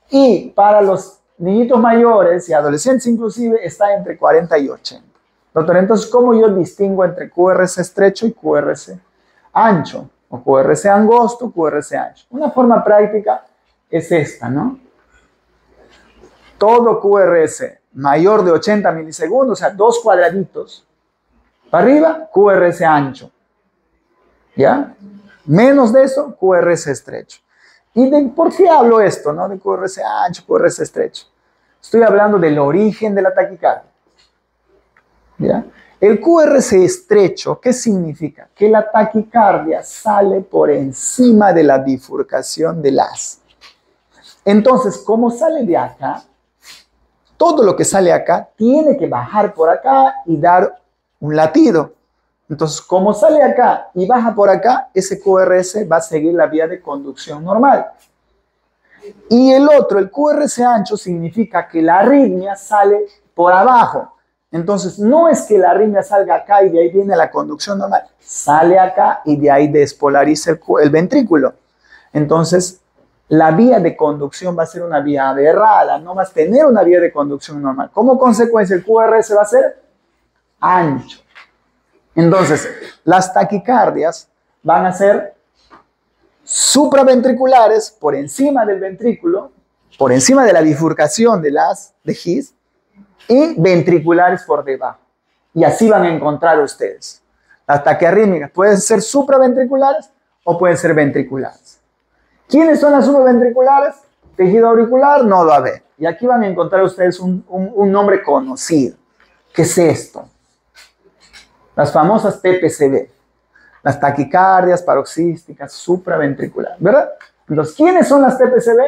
[SPEAKER 1] y para los niñitos mayores y adolescentes inclusive está entre 40 y 80. Doctor, entonces, ¿cómo yo distingo entre QRS estrecho y QRS ancho? O QRS angosto, QRS ancho. Una forma práctica es esta, ¿no? Todo QRS mayor de 80 milisegundos, o sea, 2 cuadraditos, para arriba, QRS ancho. ¿Ya? Menos de eso, QRS estrecho. ¿Y por qué hablo esto, no? De QRS ancho, QRS estrecho. Estoy hablando del origen de la taquicardia. ¿Ya? El QRS estrecho, ¿qué significa? Que la taquicardia sale por encima de la bifurcación del haz. Entonces, como sale de acá, todo lo que sale acá tiene que bajar por acá y dar un latido. Entonces, como sale acá y baja por acá, ese QRS va a seguir la vía de conducción normal.
[SPEAKER 2] Y el otro, el QRS ancho, significa que la arritmia sale por abajo. Entonces, no es que la arritmia salga acá y de ahí viene la conducción normal. Sale acá y de ahí despolariza el ventrículo. Entonces, la vía de conducción va a ser una vía aberrada, no vas a tener una vía de conducción normal. Como consecuencia, el QRS va a ser ancho. Entonces, las taquicardias van a ser supraventriculares por encima del ventrículo, por encima de la bifurcación de His, y ventriculares por debajo. Y así van a encontrar ustedes. Las taquiarrítmicas pueden ser supraventriculares o pueden ser ventriculares. ¿Quiénes son las supraventriculares? Tejido auricular, nodo AB. Y aquí van a encontrar ustedes un nombre conocido. ¿Qué es esto? Las famosas TPCV. Las taquicardias paroxísticas supraventriculares, ¿verdad? Entonces, ¿quiénes son las TPCV?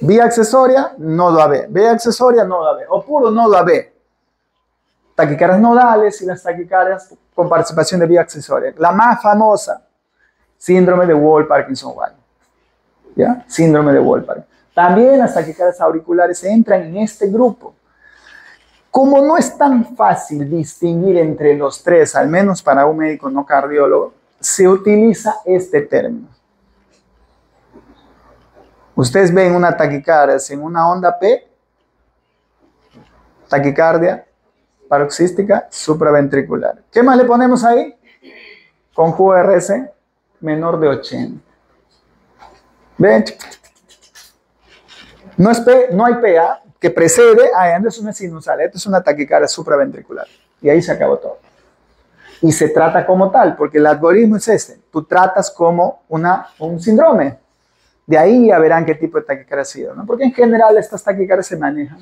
[SPEAKER 2] Vía accesoria, nodo AB. Vía accesoria, nodo AB. O puro nodo AB. Taquicardias nodales y las taquicardias con participación de vía accesoria. La más famosa, síndrome de Wolff-Parkinson-White. ¿Ya? Síndrome de Wolff-Parkinson. También las taquicardias auriculares entran en este grupo. Como no es tan fácil distinguir entre los tres, al menos para un médico no cardiólogo, se utiliza este término. Ustedes ven una taquicardia en una onda P, taquicardia paroxística supraventricular. ¿Qué más le ponemos ahí? Con QRS menor de 80. ¿Ven? No hay PA que precede a esto es una sinusal, esto es una taquicardia supraventricular. Y ahí se acabó todo. Y se trata como tal, porque el algoritmo es este. Tú tratas como un síndrome. De ahí ya verán qué tipo de taquicardia ha sido, ¿no? Porque en general estas taquicardias se manejan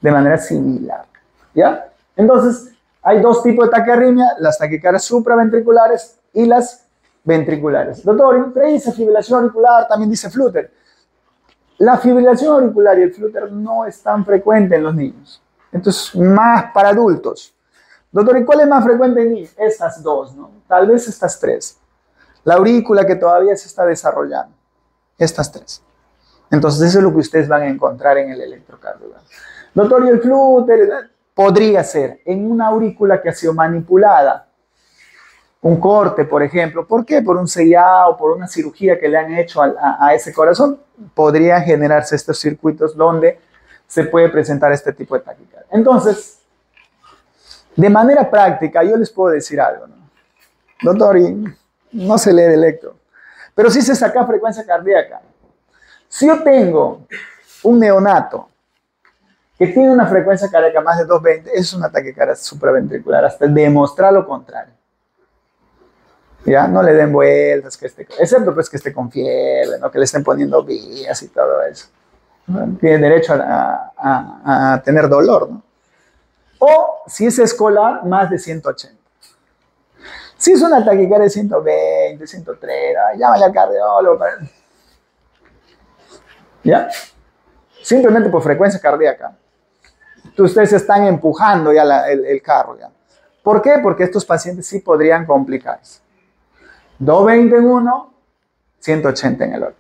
[SPEAKER 2] de manera similar. ¿Ya? Entonces, hay dos tipos de taquiarritmia, las taquicardias supraventriculares y las ventriculares. Doctor, dice fibrilación auricular, también dice flutter. La fibrilación auricular y el flutter no es tan frecuente en los niños. Entonces, más para adultos. Doctor, ¿y cuál es más frecuente en niños? Estas dos, ¿no? Tal vez estas tres. La aurícula que todavía se está desarrollando. Estas tres. Entonces, eso es lo que ustedes van a encontrar en el electrocardiograma. Doctor, ¿y el flutter? Podría ser en una aurícula que ha sido manipulada. Un corte, por ejemplo. ¿Por qué? Por un CIA o por una cirugía que le han hecho a ese corazón. Podrían generarse estos circuitos donde se puede presentar este tipo de taquicardia. Entonces, de manera práctica, yo les puedo decir algo, ¿no? Doctor, no se lee el electro, pero sí se saca frecuencia cardíaca. Si yo tengo un neonato que tiene una frecuencia cardíaca más de 220, es una taquicardia supraventricular, hasta demostrar lo contrario. ¿Ya? No le den vueltas, excepto pues que esté con fiebre, ¿no? Que le estén poniendo vías y todo eso. ¿No? Tiene derecho a tener dolor, ¿no? O si es escolar, más de 180. Si es una taquicardia de 120, 103, llámale al cardiólogo. ¿Ya? Simplemente por frecuencia cardíaca. Ustedes están empujando ya el carro. ¿Ya? ¿Por qué? Porque estos pacientes sí podrían complicarse. 220 en uno, 180 en el otro.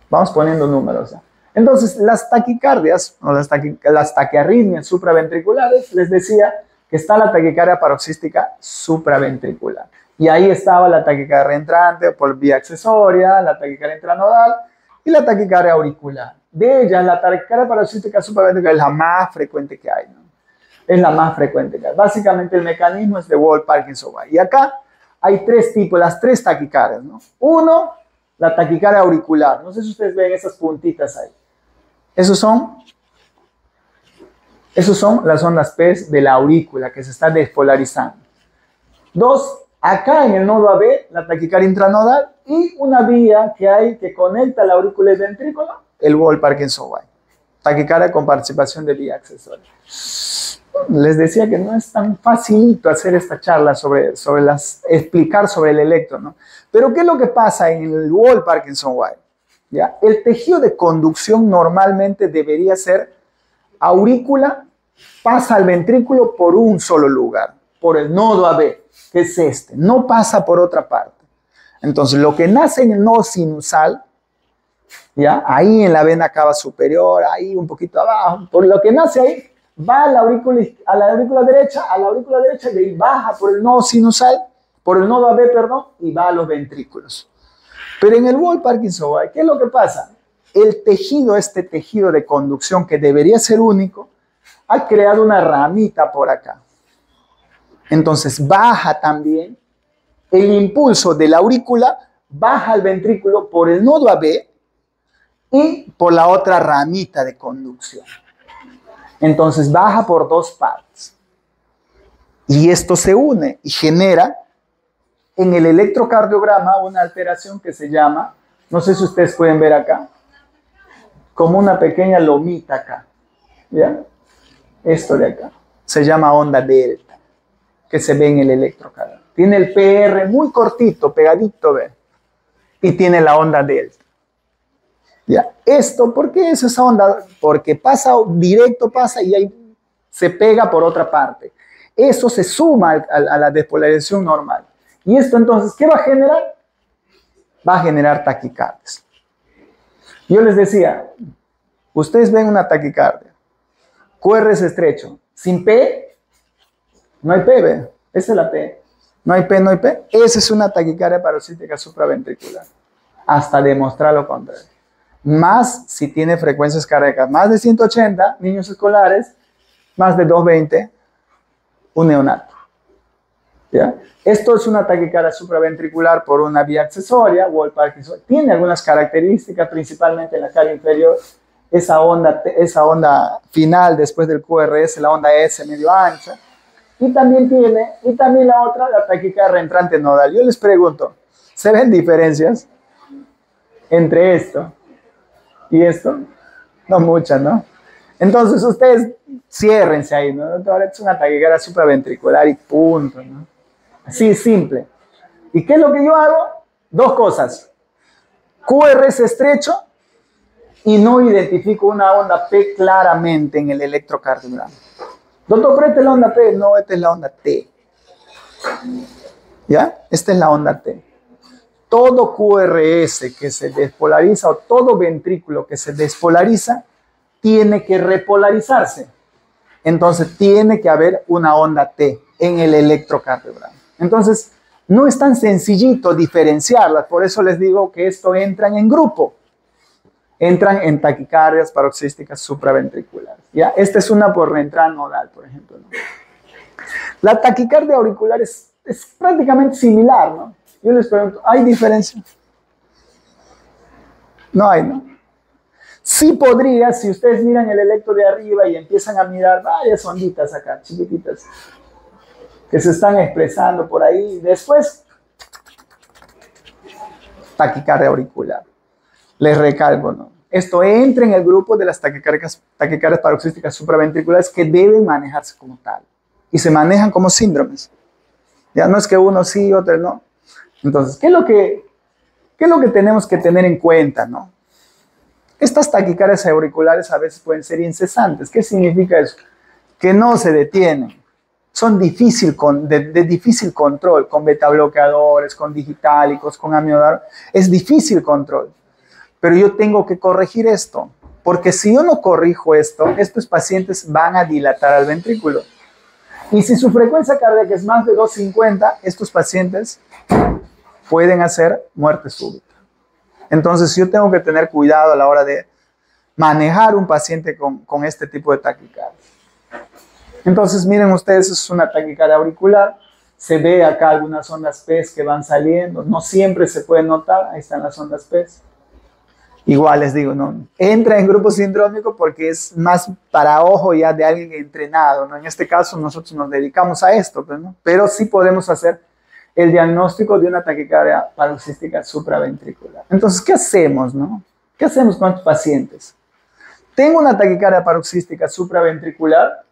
[SPEAKER 2] Vamos poniendo números ya. Entonces, las taquicardias, o las taquiarritmias supraventriculares, les decía que está la taquicardia paroxística supraventricular. Y ahí estaba la taquicardia reentrante por vía accesoria, la taquicardia intranodal y la taquicardia auricular. De ellas, la taquicardia paroxística supraventricular es la más frecuente que hay, ¿no? Es la más frecuente que hay. Básicamente, el mecanismo es de Wolff-Parkinson-White. Y acá hay tres tipos, las tres taquicardias, ¿no? Uno, la taquicardia auricular. No sé si ustedes ven esas puntitas ahí. Esos son las ondas P de la aurícula que se está despolarizando. Dos, acá en el nodo AB, la taquicardia intranodal y una vía que hay que conecta la aurícula y el ventrículo, el Wolff-Parkinson-White. Taquicardia con participación de vía accesoria. Les decía que no es tan facilito hacer esta charla explicar sobre el electro, ¿no? Pero ¿qué es lo que pasa en el Wolff-Parkinson-White? ¿Ya? El tejido de conducción normalmente debería ser aurícula, pasa al ventrículo por un solo lugar, por el nodo AB, que es este, no pasa por otra parte. Entonces, lo que nace en el nodo sinusal ¿Ya? Ahí en la vena cava superior, ahí un poquito abajo. Por lo que nace ahí, va a la aurícula derecha, de ahí baja por el nodo sinusal, por el nodo AB, perdón, y va a los ventrículos. Pero en el Wolff-Parkinson-White, ¿qué es lo que pasa? El tejido, este tejido de conducción que debería ser único, ha creado una ramita por acá. Entonces baja también el impulso de la aurícula, baja al ventrículo por el nodo AB y por la otra ramita de conducción. Entonces baja por dos partes. Y esto se une y genera en el electrocardiograma una alteración que se llama, no sé si ustedes pueden ver acá, como una pequeña lomita acá. ¿Ya? Esto de acá se llama onda delta, que se ve en el electrocardiograma. Tiene el PR muy cortito, pegadito, ¿ve? Y tiene la onda delta. ¿Ya? Esto, ¿por qué es esa onda? Porque pasa directo, pasa y ahí se pega por otra parte. Eso se suma a la despolarización normal. Y esto entonces, ¿qué va a generar? Va a generar taquicardias. Yo les decía, ustedes ven una taquicardia, QR es estrecho, sin P, no hay P, ¿ve? Esa es la P. No hay P, no hay P. Esa es una taquicardia paroxística supraventricular. Hasta demostrar lo contrario. Más si tiene frecuencias cardíacas más de 180, niños escolares, más de 220, un neonato. ¿Ya? Esto es una taquicardia supraventricular por una vía accesoria, Wolff-Parkinson. Tiene algunas características, principalmente en la cara inferior, esa onda final después del QRS, la onda S medio ancha. Y también la otra, la taquicardia reentrante nodal. Yo les pregunto, ¿se ven diferencias entre esto y esto? No muchas, ¿no? Entonces ustedes ciérrense ahí, ¿no? Ahora es una taquicardia supraventricular y punto, ¿no? Así simple. ¿Y qué es lo que yo hago? Dos cosas. QRS estrecho y no identifico una onda P claramente en el electrocardiograma. Doctor, pero esta es la onda P. No, esta es la onda T. ¿Ya? Esta es la onda T. Todo QRS que se despolariza o todo ventrículo que se despolariza tiene que repolarizarse. Entonces tiene que haber una onda T en el electrocardiograma. Entonces no es tan sencillito diferenciarlas. Por eso les digo que esto entran en grupo. Entran en taquicardias paroxísticas supraventriculares. ¿Ya? Esta es una por reentrada nodal, por ejemplo, ¿no? La taquicardia auricular es prácticamente similar, ¿no? Yo les pregunto, ¿hay diferencia? No hay, ¿no? Sí podría, si ustedes miran el electro de arriba y empiezan a mirar varias onditas acá, chiquititas, que se están expresando por ahí. Después, taquicardia auricular. Les recalco, ¿no? Esto entra en el grupo de las taquicardias paroxísticas supraventriculares que deben manejarse como tal. Y se manejan como síndromes. Ya no es que uno sí, otro no. Entonces, ¿qué es lo que tenemos que tener en cuenta, no? Estas taquicardias auriculares a veces pueden ser incesantes. ¿Qué significa eso? Que no se detienen. Son de difícil control, con betabloqueadores, con digitálicos, con amiodarone. Es difícil control. Pero yo tengo que corregir esto, porque si yo no corrijo esto, estos pacientes van a dilatar al ventrículo. Y si su frecuencia cardíaca es más de 250, estos pacientes pueden hacer muerte súbita. Entonces yo tengo que tener cuidado a la hora de manejar un paciente con este tipo de taquicardia. Entonces miren ustedes, es una taquicardia auricular. Se ve acá algunas ondas P que van saliendo. No siempre se puede notar. Ahí están las ondas P. Igual les digo, no entra en grupo sindrómico porque es más para ojo ya de alguien entrenado, ¿no? En este caso nosotros nos dedicamos a esto, ¿no? Pero sí podemos hacer el diagnóstico de una taquicardia paroxística supraventricular. Entonces, ¿qué hacemos, no? ¿Qué hacemos con estos pacientes? Tengo una taquicardia paroxística supraventricular,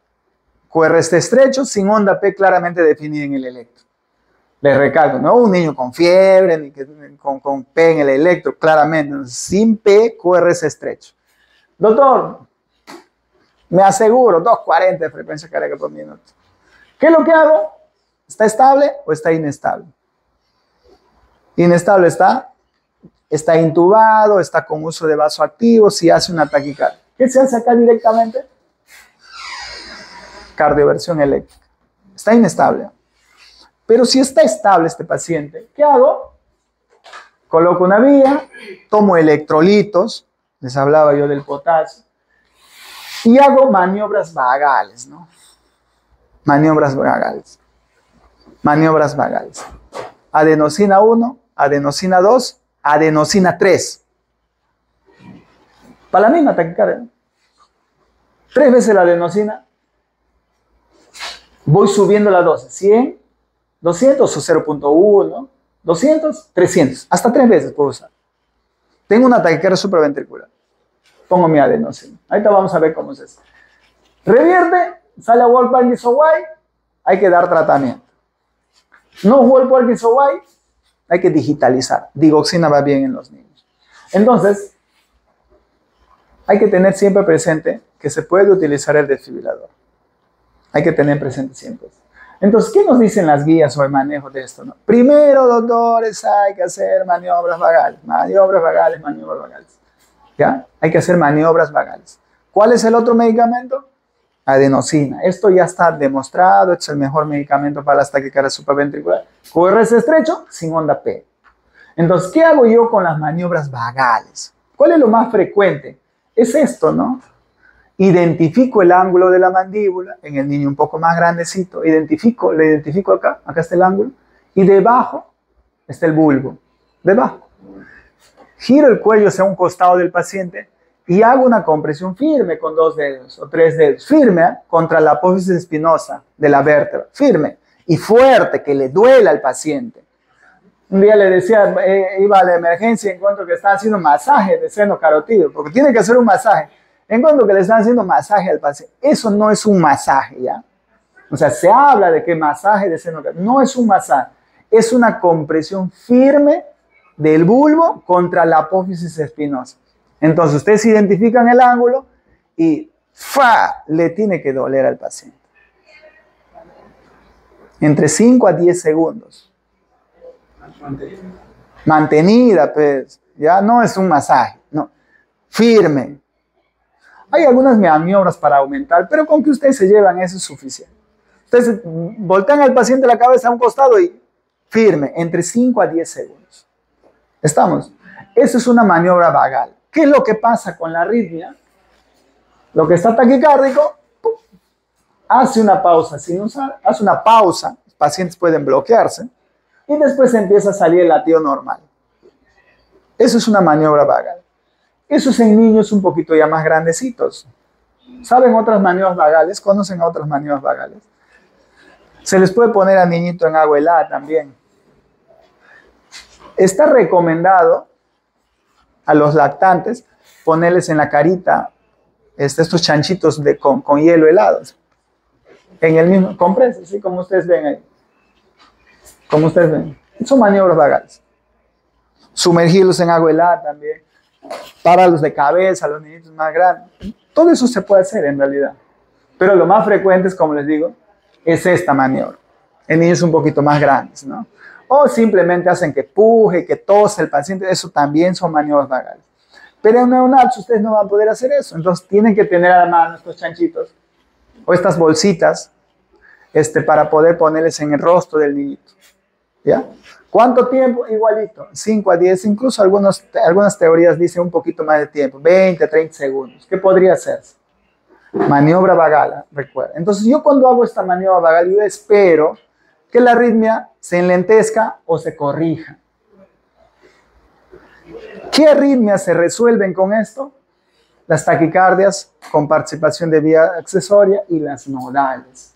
[SPEAKER 2] QRS estrecho, sin onda P claramente definida en el electro. Les recalco, no un niño con fiebre, ni con P en el electro, claramente, sin P, QRS estrecho. Doctor, me aseguro, 240 de frecuencia cardíaca por minuto. ¿Qué es lo que hago? ¿Está estable o está inestable? Inestable está está intubado, está con uso de vasoactivos, si hace una taquicardia. ¿Qué se hace acá directamente? Cardioversión eléctrica. Está inestable. Pero si está estable este paciente, ¿qué hago? Coloco una vía, tomo electrolitos, les hablaba yo del potasio, y hago maniobras vagales, ¿no? Maniobras vagales. Maniobras vagales. Adenosina 1, adenosina 2, adenosina 3. Para la misma taquicardia. 3 veces la adenosina. Voy subiendo la dosis. 100, 200 o 0.1, 200, 300. Hasta 3 veces puedo usar. Tengo una taquicardia supraventricular. Pongo mi adenosina. Ahorita vamos a ver cómo es eso. Revierte, sale a Wolff-Parkinson-White, hay que dar tratamiento. No Wolff-Parkinson-White, hay que digitalizar. Digoxina va bien en los niños. Entonces, hay que tener siempre presente que se puede utilizar el desfibrilador. Hay que tener presente siempre. Entonces, ¿qué nos dicen las guías o el manejo de esto? ¿No? Primero, doctores, hay que hacer maniobras vagales. Maniobras vagales, maniobras vagales. ¿Ya? Hay que hacer maniobras vagales. ¿Cuál es el otro medicamento? Adenosina. Esto ya está demostrado, es el mejor medicamento para las taquicardias supraventriculares. QRS estrecho, sin onda P. Entonces, ¿qué hago yo con las maniobras vagales? ¿Cuál es lo más frecuente? Es esto, ¿no? Identifico el ángulo de la mandíbula, en el niño un poco más grandecito, le identifico acá está el ángulo, y debajo está el bulbo, debajo. Giro el cuello hacia un costado del paciente y hago una compresión firme con 2 dedos o 3 dedos, firme contra la apófisis espinosa de la vértebra, firme y fuerte, que le duela al paciente. Un día le decía, iba a la emergencia y encuentro que están haciendo masaje de seno carotídeo, porque tiene que hacer un masaje. Encuentro que le están haciendo masaje al paciente. Eso no es un masaje, ¿ya? O sea, se habla de que masaje de seno carotídeo. No es un masaje. Es una compresión firme del bulbo contra la apófisis espinosa. Entonces, ustedes identifican el ángulo y ¡fa! Le tiene que doler al paciente. Entre 5 a 10 segundos. Mantenida, pues. Ya no es un masaje. No. Firme. Hay algunas maniobras para aumentar, pero con que ustedes se llevan eso es suficiente. Ustedes voltean al paciente la cabeza a un costado y firme, entre 5 a 10 segundos. ¿Estamos? Eso es una maniobra vagal. ¿Qué es lo que pasa con la arritmia? Lo que está taquicárdico, ¡pum!, hace una pausa sinusal, hace una pausa, los pacientes pueden bloquearse, y después empieza a salir el latido normal. Eso es una maniobra vagal. Eso es en niños un poquito ya más grandecitos. ¿Saben otras maniobras vagales? ¿Conocen otras maniobras vagales? Se les puede poner al niñito en agua helada también. Está recomendado a los lactantes ponerles en la carita estos chanchitos con hielo helados. En el mismo compresas, ¿sí? Como ustedes ven ahí. Como ustedes ven. Son maniobras vagales. Sumergirlos en agua helada también. Para los de cabeza, los niñitos más grandes. Todo eso se puede hacer en realidad. Pero lo más frecuente es, como les digo, es esta maniobra. En niños un poquito más grandes, ¿no? O simplemente hacen que puje, que tose el paciente. Eso también son maniobras vagales. Pero en neonatos ustedes no van a poder hacer eso. Entonces tienen que tener a la mano estos chanchitos o estas bolsitas para poder ponerles en el rostro del niñito. ¿Ya? ¿Cuánto tiempo? Igualito, 5 a 10, incluso algunas teorías dicen un poquito más de tiempo, 20 a 30 segundos. ¿Qué podría hacerse? Maniobra vagal, recuerda. Entonces yo cuando hago esta maniobra vagal, yo espero que la arritmia se enlentezca o se corrija. ¿Qué arritmias se resuelven con esto? Las taquicardias con participación de vía accesoria y las nodales.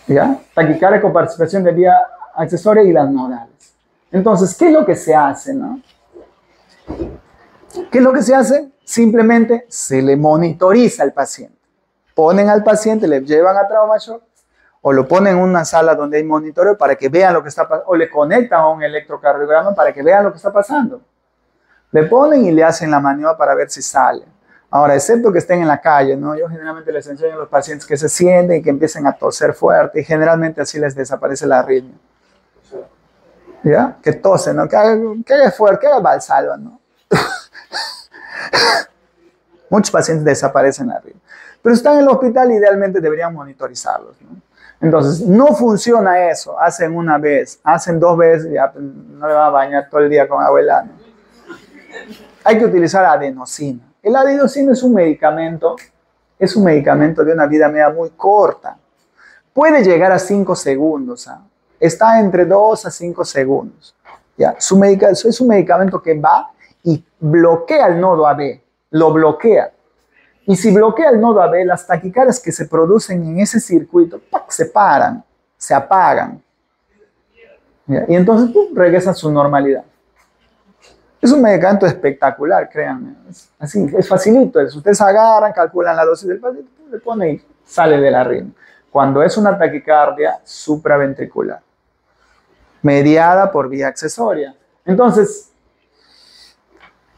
[SPEAKER 2] ¿Ya? Taquicardia con participación de vía accesoria y las nodales. Entonces, ¿qué es lo que se hace, no? ¿Qué es lo que se hace? Simplemente se le monitoriza al paciente. Ponen al paciente, le llevan a trauma shock o lo ponen en una sala donde hay monitoreo para que vean lo que está pasando, o le conectan a un electrocardiograma para que vean lo que está pasando. Le ponen y le hacen la maniobra para ver si sale. Ahora, excepto que estén en la calle, ¿no? Yo generalmente les enseño a los pacientes que se sienten y que empiecen a toser fuerte y generalmente así les desaparece la arritmia. ¿Ya? Que tose, ¿no? Que haga esfuerzo, que haga valsalva, ¿no? Muchos pacientes desaparecen arriba. Pero están en el hospital, idealmente deberían monitorizarlos, ¿no? Entonces, no funciona eso. Hacen una vez, hacen 2 veces, ya no le va a bañar todo el día con abuela, ¿no? Hay que utilizar adenosina. El adenosina es un medicamento de una vida media muy corta. Puede llegar a 5 segundos, ¿ah? Está entre 2 a 5 segundos. ¿Ya? Es un medicamento que va y bloquea el nodo AB, lo bloquea. Y si bloquea el nodo AB, las taquicardias que se producen en ese circuito ¡pac!, se paran, se apagan. ¿Ya? Y entonces ¡pum!, regresa a su normalidad. Es un medicamento espectacular, créanme. Así, es facilito. Ustedes agarran, calculan la dosis del paciente, le ponen y sale de la ritmo. Cuando es una taquicardia supraventricular, mediada por vía accesoria. Entonces,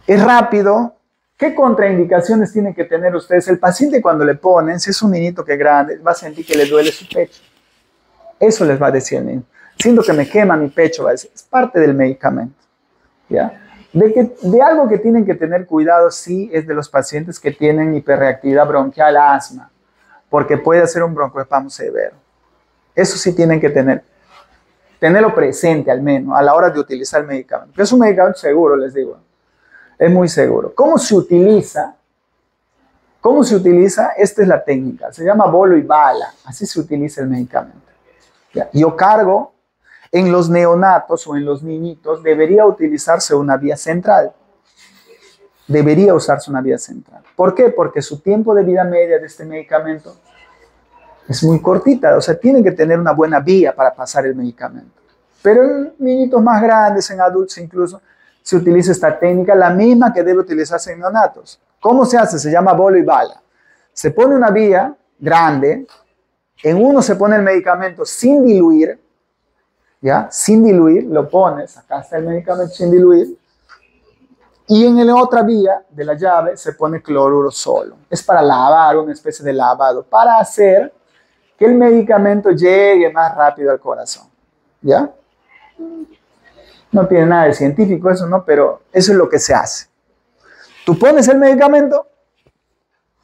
[SPEAKER 2] es rápido. ¿Qué contraindicaciones tienen que tener ustedes? El paciente cuando le ponen, si es un niñito que es grande, va a sentir que le duele su pecho. Eso les va a decir el niño. Siento que me quema mi pecho, va a decir. Es parte del medicamento. ¿Ya? De algo que tienen que tener cuidado, sí, es de los pacientes que tienen hiperreactividad bronquial, asma, porque puede hacer un broncoespasmo severo. Eso sí tienen que tenerlo presente al menos a la hora de utilizar el medicamento. Es un medicamento seguro, les digo. Es muy seguro. ¿Cómo se utiliza? Esta es la técnica. Se llama bolo y bala. Así se utiliza el medicamento. ¿Ya? Yo cargo. En los neonatos o en los niñitos debería utilizarse una vía central. Debería usarse una vía central. ¿Por qué? Porque su tiempo de vida media de este medicamento es muy cortita. O sea, tienen que tener una buena vía para pasar el medicamento. Pero en niñitos más grandes, en adultos incluso, se utiliza esta técnica, la misma que debe utilizarse en neonatos. ¿Cómo se hace? Se llama bolo y bala. Se pone una vía grande, en uno se pone el medicamento sin diluir, ¿ya? Sin diluir, lo pones, acá está el medicamento sin diluir, y en la otra vía de la llave se pone cloruro solo. Es para lavar, una especie de lavado, para hacer que el medicamento llegue más rápido al corazón, ¿ya? No tiene nada de científico eso, ¿no? Pero eso es lo que se hace. Tú pones el medicamento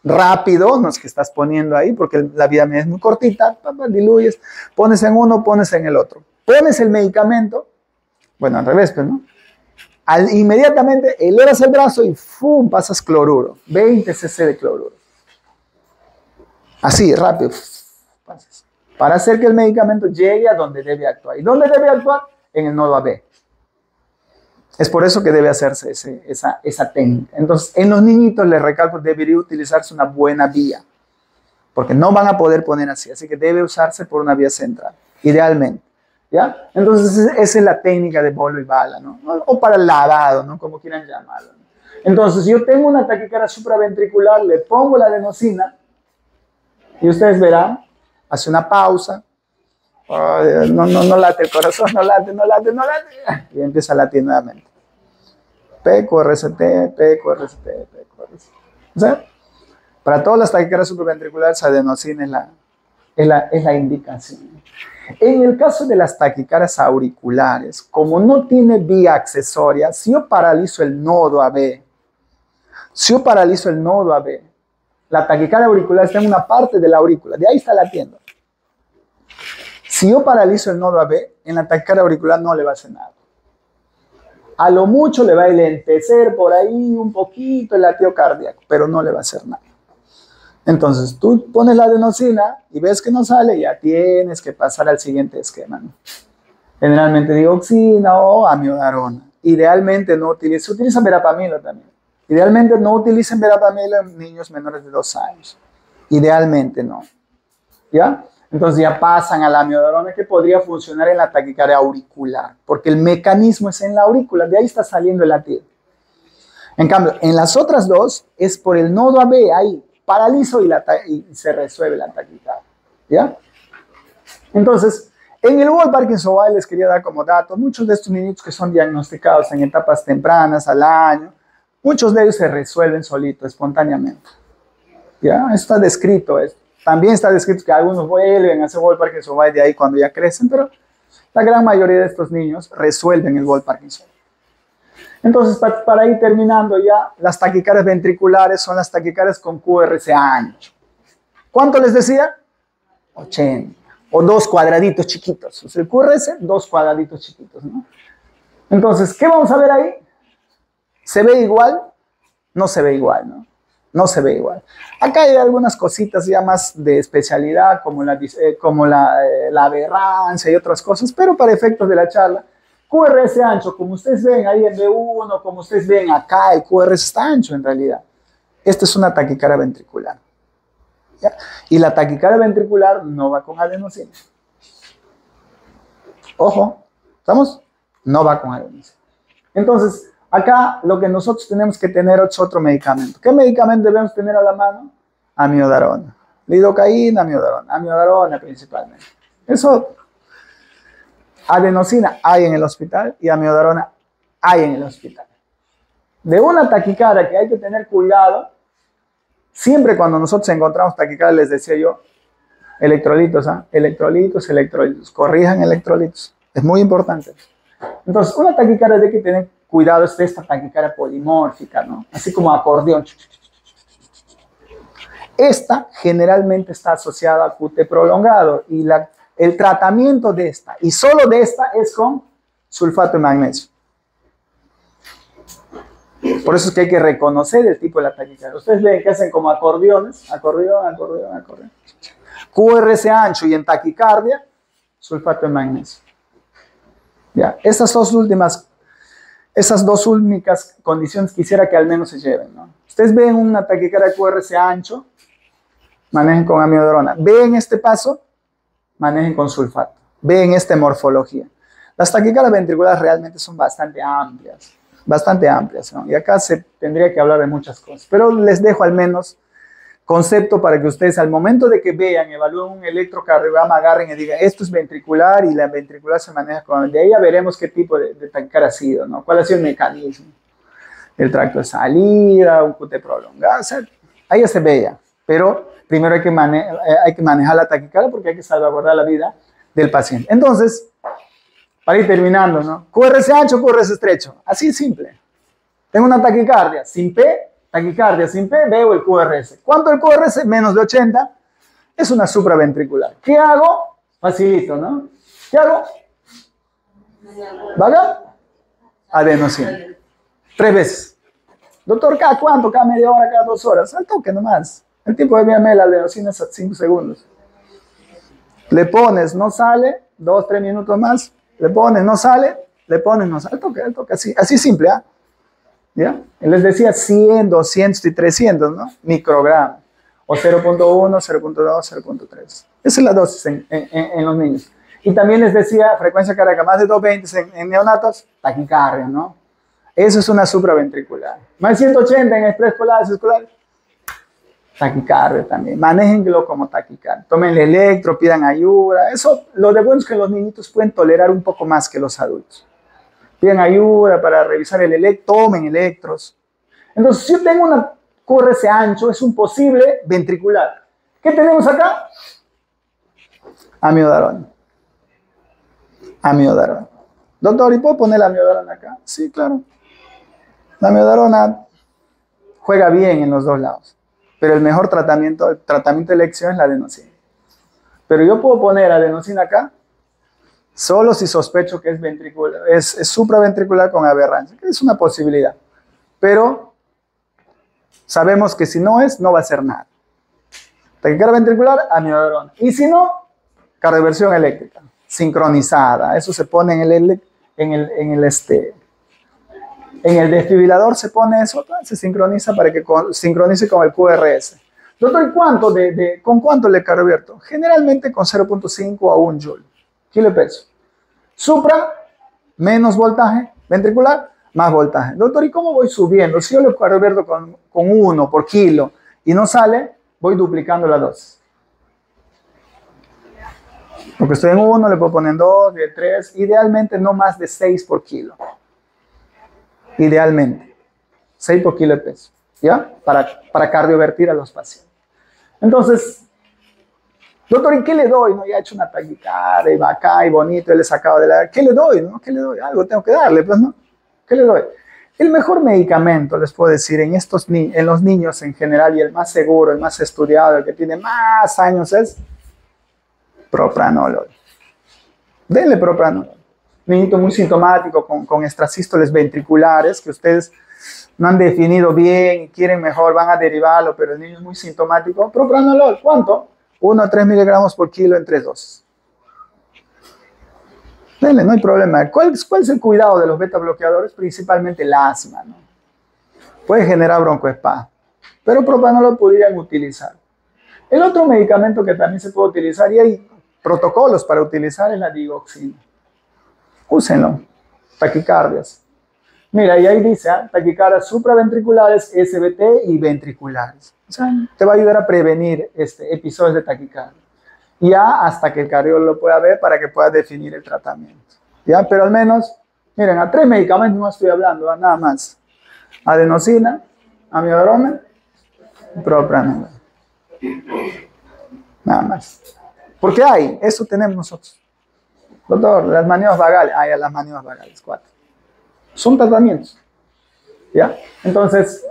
[SPEAKER 2] rápido, no es que estás poniendo ahí, porque la vida media es muy cortita, diluyes, pones en uno, pones en el otro. Pones el medicamento, bueno, al revés, pues, ¿no? Inmediatamente elevas el brazo y ¡fum!, pasas cloruro, 20 cc de cloruro. Así, rápido, pasas. Para hacer que el medicamento llegue a donde debe actuar. ¿Y dónde debe actuar? En el nodo AB. Es por eso que debe hacerse esa técnica. Entonces, en los niñitos, les recalco, debería utilizarse una buena vía, porque no van a poder poner así que debe usarse por una vía central, idealmente. ¿Ya? Entonces, esa es la técnica de bolo y bala, ¿no? O para el lavado, ¿no? Como quieran llamarlo, ¿no? Entonces, yo tengo una taquicardia supraventricular, le pongo la adenosina y ustedes verán, hace una pausa, no late el corazón, no late, y empieza a latir nuevamente. PQRST. O sea, para todas las taquicardias supraventriculares, adenosina es la indicación. En el caso de las taquicardias auriculares, como no tiene vía accesoria, si yo paralizo el nodo AB, la taquicardia auricular está en una parte de la aurícula, de ahí está latiendo. Si yo paralizo el nodo AB, en la taquicardia auricular no le va a hacer nada. A lo mucho le va a enlentecer por ahí un poquito el latido cardíaco, pero no le va a hacer nada. Entonces, tú pones la adenosina y ves que no sale, ya tienes que pasar al siguiente esquema, ¿no? Generalmente digoxina o amiodarona. Idealmente no se utiliza verapamilo también. Idealmente no utilicen verapamilo en niños menores de 2 años. Idealmente no. ¿Ya? Entonces ya pasan a la amiodarona, que podría funcionar en la taquicardia auricular, porque el mecanismo es en la aurícula, de ahí está saliendo el latido. En cambio, en las otras dos es por el nodo AB, ahí paralizo y se resuelve la taquicardia. ¿Ya? Entonces, en el World Parkinson White les quería dar como dato, muchos de estos niños que son diagnosticados en etapas tempranas al año, muchos de ellos se resuelven solitos, espontáneamente. ¿Ya? Está descrito esto. También está descrito que algunos vuelven a hacer World Parkinson White de ahí cuando ya crecen, pero La gran mayoría de estos niños resuelven el gol Parkinson. Entonces, para ir terminando ya, las taquicardias ventriculares son las taquicardias con QRS ancho. ¿Cuánto les decía? 80. O 2 cuadraditos chiquitos. O sea, el QRS, 2 cuadraditos chiquitos, ¿no? Entonces, ¿qué vamos a ver ahí? ¿Se ve igual? No se ve igual, ¿no? No se ve igual. Acá hay algunas cositas ya más de especialidad, como la aberrancia y otras cosas, pero para efectos de la charla, QRS ancho, como ustedes ven ahí en B1, como ustedes ven acá, el QRS está ancho en realidad. Esta es una taquicardia ventricular. ¿Ya? Y la taquicardia ventricular no va con adenosina. Ojo, ¿estamos? No va con adenosina. Entonces, acá lo que nosotros tenemos que tener es otro medicamento. ¿Qué medicamento debemos tener a la mano? Amiodarona. Lidocaína, amiodarona principalmente. Eso, adenosina hay en el hospital y amiodarona hay en el hospital. De una taquicardia que hay que tener cuidado, siempre cuando nosotros encontramos taquicardia, les decía yo, electrolitos, electrolitos, corrijan electrolitos. Es muy importante. Entonces, una taquicardia hay que tener cuidado, es esta taquicardia polimórfica, ¿no? Así como acordeón. Esta generalmente está asociada a QT prolongado y el tratamiento de esta, y solo de esta, es con sulfato de magnesio. Por eso es que hay que reconocer el tipo de la taquicardia. Ustedes ven que hacen como acordeones, acordeón. QRS ancho y en taquicardia, sulfato de magnesio. Ya, esas dos únicas condiciones quisiera que al menos se lleven, ¿no? Ustedes ven una taquicardia QRS ancho, manejen con amiodarona. Ven este paso, manejen con sulfato. Ven esta morfología. Las taquicardias ventriculares realmente son bastante amplias, ¿no? Y acá se tendría que hablar de muchas cosas, pero les dejo al menos concepto para que ustedes al momento de que vean, evalúen un electrocardiograma, agarren y digan, esto es ventricular y la ventricular se maneja con... De ahí ya veremos qué tipo de taquicardia ha sido, ¿no? ¿Cuál ha sido el mecanismo? El tracto de salida, un QT prolongado, o sea, ahí ya se veía. Pero primero hay que manejar la taquicardia porque hay que salvaguardar la vida del paciente. Entonces, para ir terminando, ¿no? QRS ancho, QRS estrecho. Así es simple. Tengo una taquicardia sin P, veo el QRS. ¿Cuánto el QRS? Menos de 80. Es una supraventricular. ¿Qué hago? Facilito, ¿no? ¿Qué hago? ¿Vaga? Adenosina. 3 veces. Doctor, ¿cada cuánto? ¿Cada media hora? ¿Cada 2 horas? Al toque nomás. El tiempo de VML, la adenosina es a 5 segundos. Le pones, no sale, 2, 3 minutos más. Le pones, no sale, le pones, no sale. Al toque, así simple, ¿ah? ¿Ya? Les decía 100, 200 y 300, ¿no? Microgramos. O 0.1, 0.2, 0.3. Esa es la dosis en los niños. Y también les decía frecuencia cardíaca más de 220 en neonatos, taquicardia, ¿no? Eso es una supraventricular. Más de 180 en preescolar, escolar, taquicardia también. Manéjenlo como taquicardia. Tomen el electro, pidan ayuda. Eso, lo de bueno es que los niñitos pueden tolerar un poco más que los adultos. Piden ayuda para revisar el electro, tomen electros. Entonces, si yo tengo una QRS ancho, es un posible ventricular. ¿Qué tenemos acá? Amiodarona. Doctor, ¿y puedo poner la amiodarona acá? Sí, claro. La amiodarona juega bien en los dos lados, pero el mejor tratamiento, el tratamiento de elección es la adenosina. Pero yo puedo poner adenosina acá, solo si sospecho que es ventricular, es supraventricular con aberrancia, que es una posibilidad. Pero sabemos que si no es, no va a hacer nada. Taquicardia ventricular, amiodarona. Y si no, cardioversión eléctrica, sincronizada. Eso se pone en el desfibrilador, se pone eso, se sincroniza para que sincronice con el QRS. Doctor, ¿con cuánto le cardiovierto? Generalmente con 0.5 a 1 joule. Kilo peso. Supra, menos voltaje. Ventricular, más voltaje. Doctor, ¿y cómo voy subiendo? Si yo le cardiovierto con 1 por kilo y no sale, voy duplicando la dosis. Porque estoy en 1, le puedo poner en 2, 3, idealmente no más de 6 por kilo. Idealmente. 6 por kilo de peso. ¿Ya? Para cardiovertir a los pacientes. Entonces, Doctor, ¿y qué le doy? No, ya he hecho una taquicardia y va acá y bonito, él le sacado de la... ¿Qué le doy? ¿No? ¿Qué le doy? Algo tengo que darle, pues, ¿no? ¿Qué le doy? El mejor medicamento, les puedo decir, en los niños en general y el más seguro, el más estudiado, el que tiene más años es propranolol. Denle propranolol. Niñito muy sintomático con extrasístoles ventriculares que ustedes no han definido bien y quieren mejor, van a derivarlo, pero el niño es muy sintomático. Propranolol, ¿cuánto? 1 a 3 miligramos por kilo en 3 dosis. Denle, no hay problema. ¿Cuál es el cuidado de los beta bloqueadores? Principalmente el asma, ¿no? Puede generar broncoespasmo, pero propranolol podrían utilizar. El otro medicamento que también se puede utilizar, y hay protocolos para utilizar, es la digoxina. Úsenlo. Taquicardias. Mira, y ahí dice, taquicardias supraventriculares, SVT y ventriculares. O sea, te va a ayudar a prevenir episodios de taquicardia. Ya hasta que el cardiólogo lo pueda ver para que pueda definir el tratamiento. ¿Ya? Pero al menos, miren, a 3 medicamentos no estoy hablando, nada más. Adenosina, amiodarona, propranolol. Nada más. Porque hay, eso tenemos nosotros. Doctor, las maniobras vagales, hay las maniobras vagales, 4. Son tratamientos. ¿Ya? Entonces,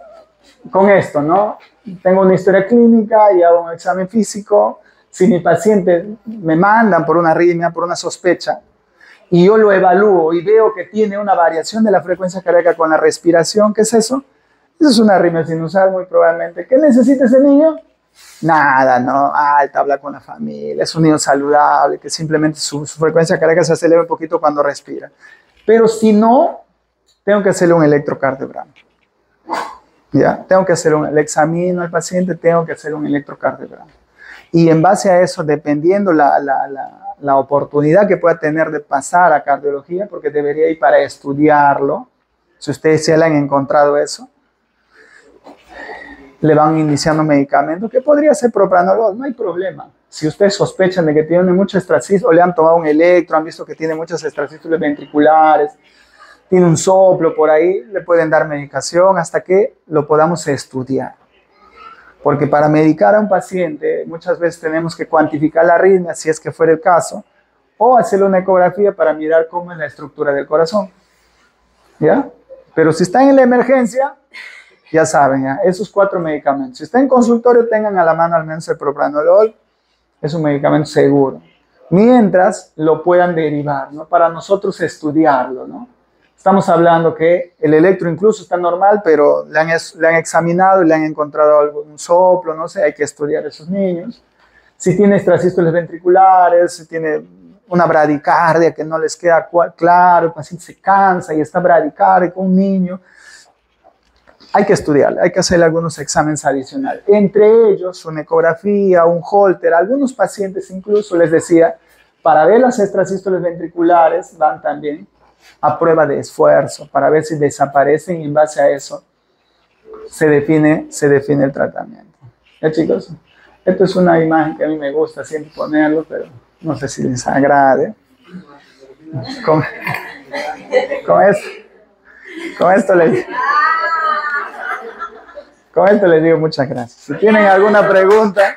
[SPEAKER 2] con esto, ¿no? Tengo una historia clínica y hago un examen físico. Si mi paciente me mandan por una arritmia, por una sospecha, y yo lo evalúo y veo que tiene una variación de la frecuencia cardíaca con la respiración, ¿qué es eso? Eso es una arritmia sinusal muy probablemente. ¿Qué necesita ese niño? Nada, ¿no? Alta, habla con la familia, es un niño saludable, que simplemente su frecuencia cardíaca se acelera un poquito cuando respira. Pero si no, tengo que hacerle un electrocardiograma. ¿Ya? Tengo que hacer le examino al paciente, tengo que hacer un electrocardiograma. Y en base a eso, dependiendo la oportunidad que pueda tener de pasar a cardiología, porque debería ir para estudiarlo, si ustedes ya le han encontrado eso, le van iniciando medicamentos, que podría ser propranolol, no hay problema. Si ustedes sospechan de que tiene mucho extrasístole, o le han tomado un electro, han visto que tiene muchos extrasístoles ventriculares, tiene un soplo por ahí, le pueden dar medicación hasta que lo podamos estudiar. Porque para medicar a un paciente muchas veces tenemos que cuantificar la arritmia, si es que fuera el caso, o hacerle una ecografía para mirar cómo es la estructura del corazón. ¿Ya? Pero si está en la emergencia, ya saben, ¿ya? Esos 4 medicamentos. Si está en consultorio, tengan a la mano al menos el propranolol, es un medicamento seguro. Mientras lo puedan derivar, ¿no? Para nosotros estudiarlo, ¿no? Estamos hablando que el electro incluso está normal, pero le han examinado y le han encontrado algún soplo, no sé, hay que estudiar a esos niños. Si tiene extrasístoles ventriculares, si tiene una bradicardia que no les queda claro, el paciente se cansa y está bradicárdico, un niño, hay que estudiarle, hay que hacerle algunos exámenes adicionales. Entre ellos, una ecografía, un Holter, algunos pacientes incluso les decía, para ver las extrasístoles ventriculares van también a prueba de esfuerzo para ver si desaparecen y en base a eso se define el tratamiento. ¿Ya, chicos? Esto es una imagen que a mí me gusta siempre ponerlo, pero no sé si les agrade. Con esto les digo muchas gracias. Si tienen alguna pregunta...